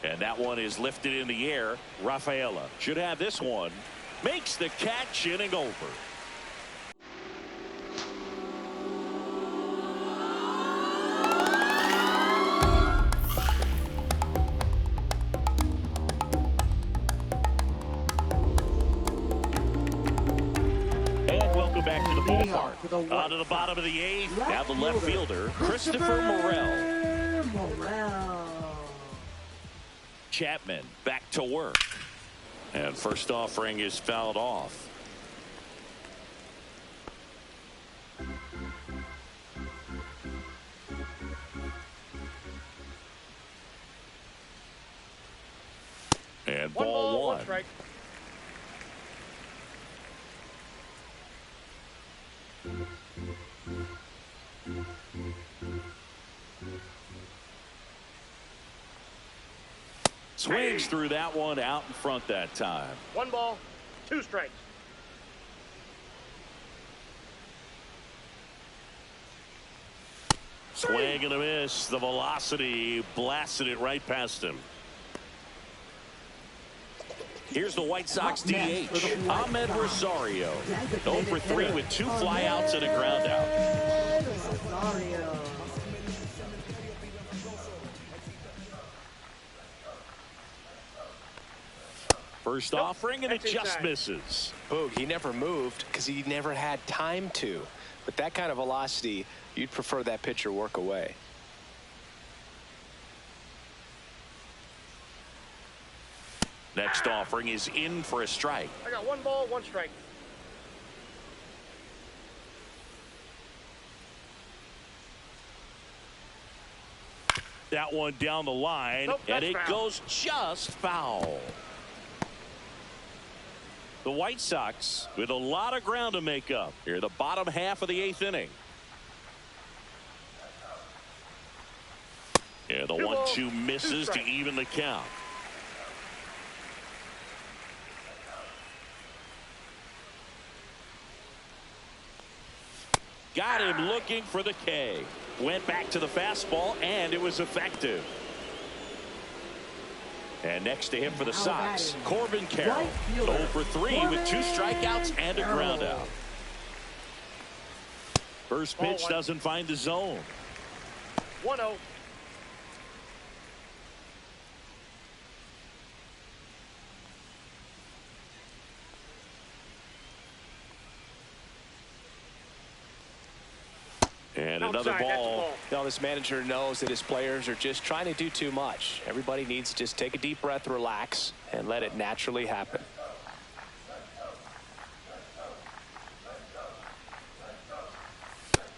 And that one is lifted in the air. Rafaela should have this one. Makes the catch, inning over. And welcome back to the ballpark. On to the bottom of the 8th. Now the left fielder, Christopher Morel. Chapman back to work. And first offering is fouled off. And ball 1. Strike. Swings through that one out in front that time. 1 ball, 2 strikes. Swing and a miss. The velocity blasted it right past him. Here's the White Sox DH, Ahmed Rosario. 0 for 3 with 2 flyouts and a ground out. Rosario. First offering, and it just misses. Boog, he never moved because he never had time to. With that kind of velocity, you'd prefer that pitcher work away. Next offering is in for a strike. I got 1 ball, 1 strike. That one down the line, Nope, and that's it foul. goes just foul. The White Sox with a lot of ground to make up here, the bottom half of the 8th inning. Yeah, the 1-2 misses to even the count. Got him looking for the K. Went back to the fastball, and it was effective. And next to him for the Sox, Corbin Carroll. 0 for 3 with 2 strikeouts and a ground out. First pitch doesn't find the zone. 1-0. And another Outside, that's a ball. ball. Now, this manager knows that his players are just trying to do too much. Everybody needs to just take a deep breath, relax, and let it naturally happen.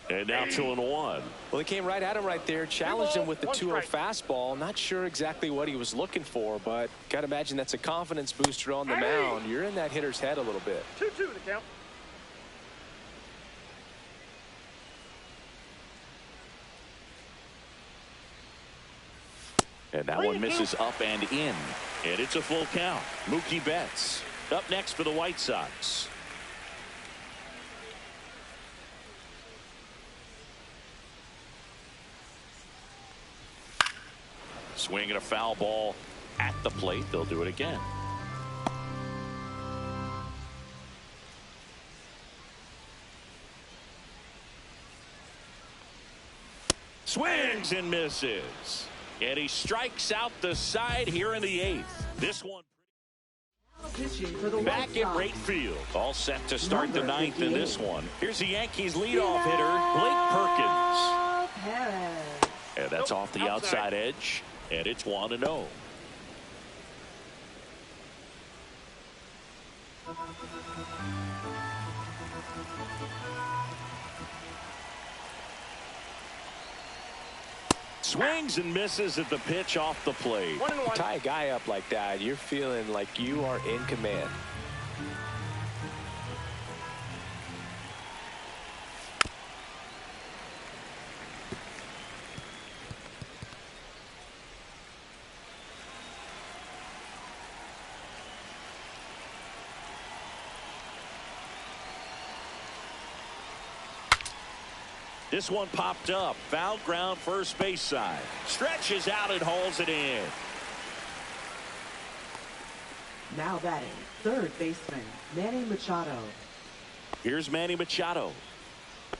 And now 2-1. Well, he came right at him right there, challenged him with the 2-0 fastball. Not sure exactly what he was looking for, but got to imagine that's a confidence booster on the mound. You're in that hitter's head a little bit. 2-2 the count. And that one misses up and in. And it's a full count. Mookie Betts up next for the White Sox. Swinging a foul ball at the plate. They'll do it again. Swings and misses. And he strikes out the side here in the 8th. This one Pitching for the back White at Sox. right field. All set to start the Number 9th in 58. this one. Here's the Yankees leadoff hitter, Blake Perkins. Perez. And that's Nope, off the outside. outside edge. And it's 1-0. Swings and misses at the pitch off the plate. 1-1. Tie a guy up like that, you're feeling like you are in command. This one popped up. Foul ground first base side. Stretches out and hauls it in. Now batting, third baseman, Manny Machado. Here's Manny Machado.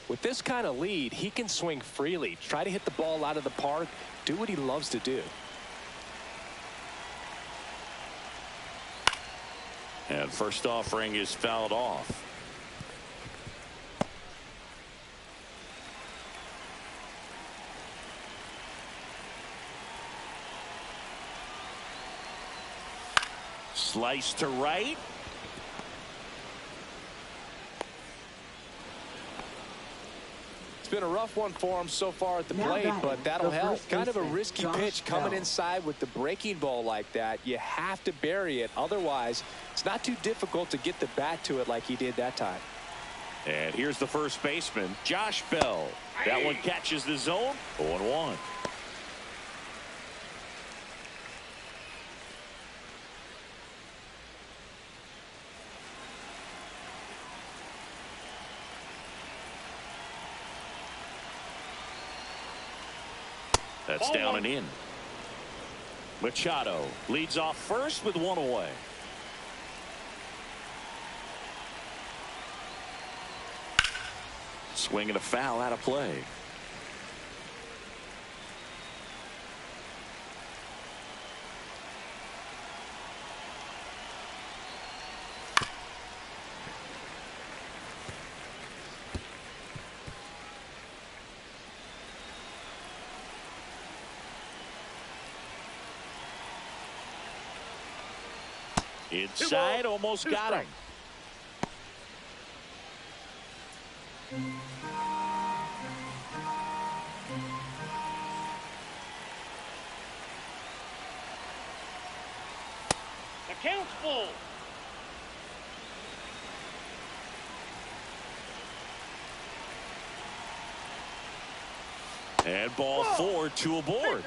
With this kind of lead, he can swing freely, try to hit the ball out of the park, do what he loves to do. And first offering is fouled off. Slice to right. It's been a rough one for him so far at the Now plate, batting, but that'll the help. first Kind of a baseman, risky Josh pitch coming Bell. inside with the breaking ball like that. You have to bury it. Otherwise, it's not too difficult to get the bat to it like he did that time. And here's the first baseman, Josh Bell. That one catches the zone. 0-1. That's down and in. Machado leads off first with one away. Swing and a foul out of play. Inside, almost got him. The count's full. And ball 4, 2 aboard.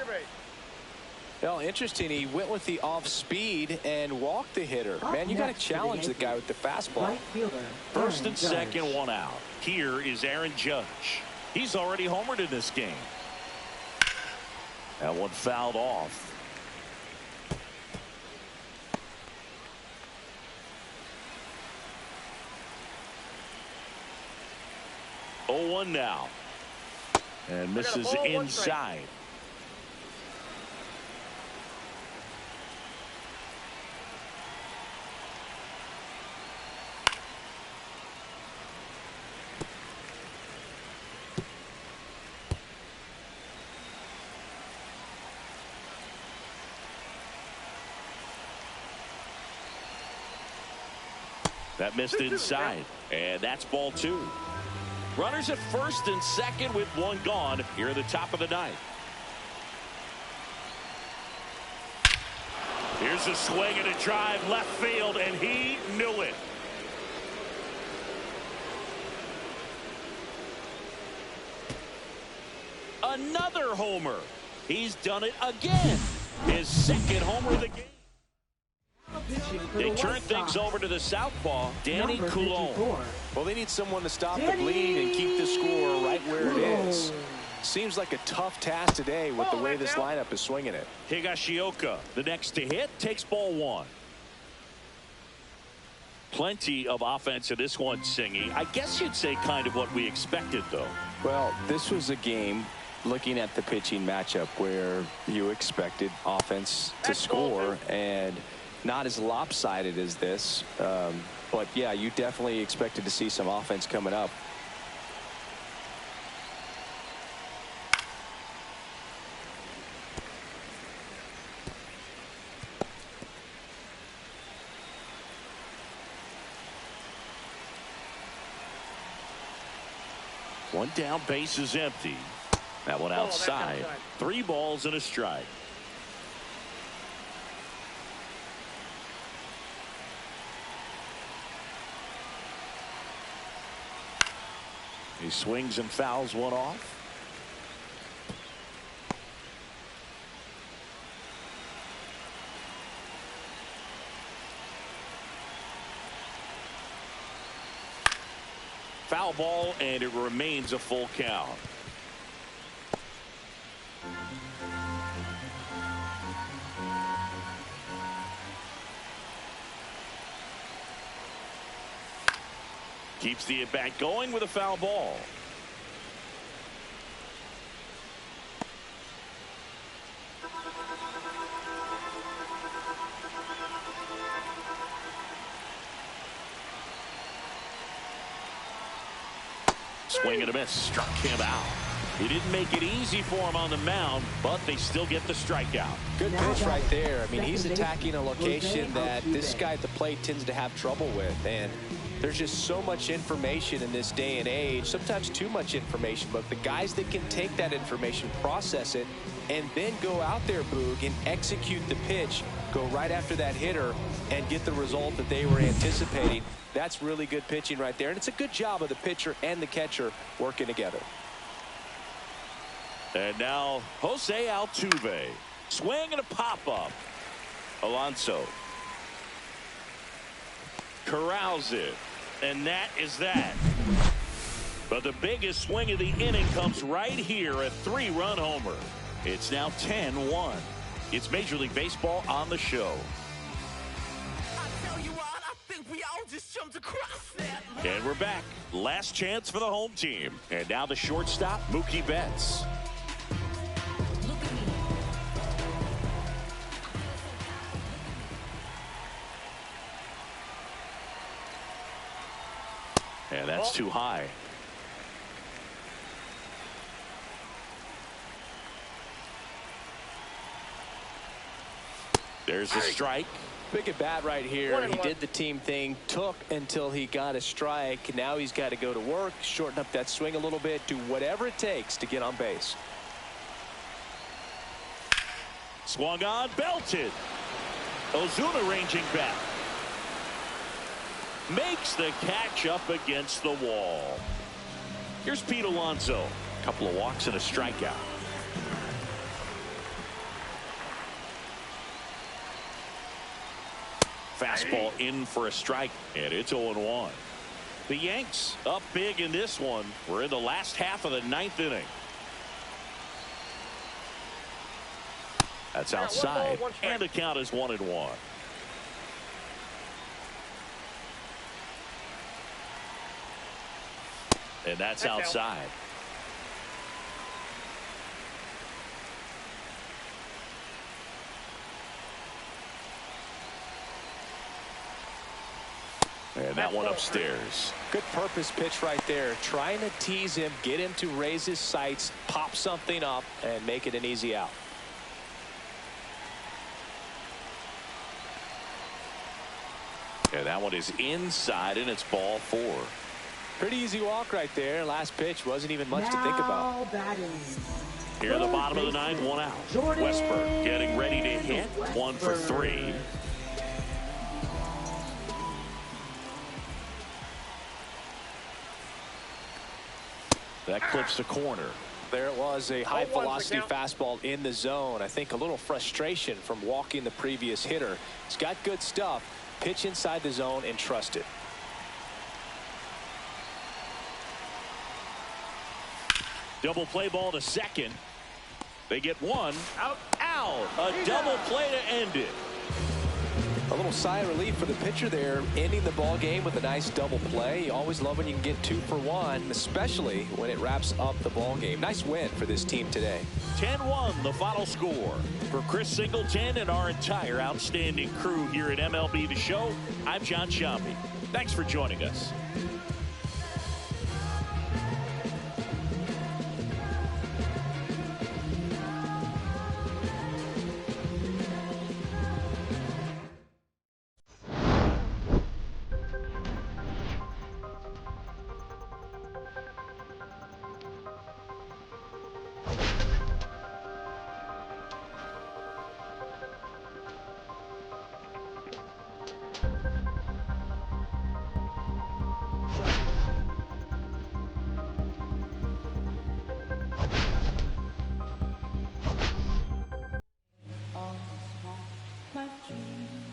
Well, interesting. He went with the off speed and walked the hitter. Man, you got to challenge the guy with the fastball. Right fielder, First and Aaron Judge. second, one out. Here is Aaron Judge. He's already homered in this game. That one fouled off. Oh, 1 now. And misses ball, 1 inside. That missed inside. And that's ball 2. Runners at first and second with one gone here at the top of the ninth. Here's a swing and a drive left field, and he knew it. Another homer. He's done it again. His second homer of the game. They turn things over to the southpaw, Danny Coulon. Well, they need someone to stop the bleed and keep the score right where it is. Seems like a tough task today with the way this lineup is swinging it. Higashioka, the next to hit, takes ball 1. Plenty of offense in this one, Singy. I guess you'd say kind of what we expected, though. Well, this was a game, looking at the pitching matchup, where you expected offense to score, and not as lopsided as this. But, yeah, you definitely expected to see some offense coming up. One down, base is empty. That one outside. 3 balls and a strike. He swings and fouls one off. Foul ball, and it remains a full count. Keeps the at-bat going with a foul ball. Swing and a miss, struck him out. He didn't make it easy for him on the mound, but they still get the strikeout. Good pitch right there. I mean, he's attacking a location that this guy at the plate tends to have trouble with, and There's just so much information in this day and age, sometimes too much information, but the guys that can take that information, process it, and then go out there, Boog, and execute the pitch, go right after that hitter, and get the result that they were anticipating. That's really good pitching right there, and it's a good job of the pitcher and the catcher working together. And now Jose Altuve. Swing and a pop-up. Alonso corrals it. And that is that. But the biggest swing of the inning comes right here, a 3-run homer. It's now 10-1. It's Major League Baseball on the show. And we're back. Last chance for the home team. And now the shortstop, Mookie Betts. And that's too high. There's the strike. Big at bat right here. He did the team thing, took until he got a strike. Now he's got to go to work, shorten up that swing a little bit, do whatever it takes to get on base. Swung on, belted. Ozuna ranging back. Makes the catch up against the wall. Here's Pete Alonso. A couple of walks and a strikeout. Fastball in for a strike, and it's 0-1. The Yanks up big in this one. We're in the last half of the 9th inning. That's outside, and the count is 1-1. And that's outside. And that one upstairs. Good purpose pitch right there. Trying to tease him, get him to raise his sights, pop something up, and make it an easy out. And that one is inside, and it's ball 4. Pretty easy walk right there. Last pitch wasn't even much to think about. Here at the bottom of the 9th, 1 out. Westberg getting ready to hit. 1 for 3. That clips the corner. There it was, a high velocity fastball in the zone. I think a little frustration from walking the previous hitter. He's got good stuff. Pitch inside the zone and trust it. Double play ball to second. They get one. Out. A double play to end it. A little sigh of relief for the pitcher there, ending the ball game with a nice double play. You always love when you can get 2 for 1, especially when it wraps up the ball game. Nice win for this team today. 10-1 the final score. For Chris Singleton and our entire outstanding crew here at MLB The Show, I'm John Sciambi. Thanks for joining us. My dreams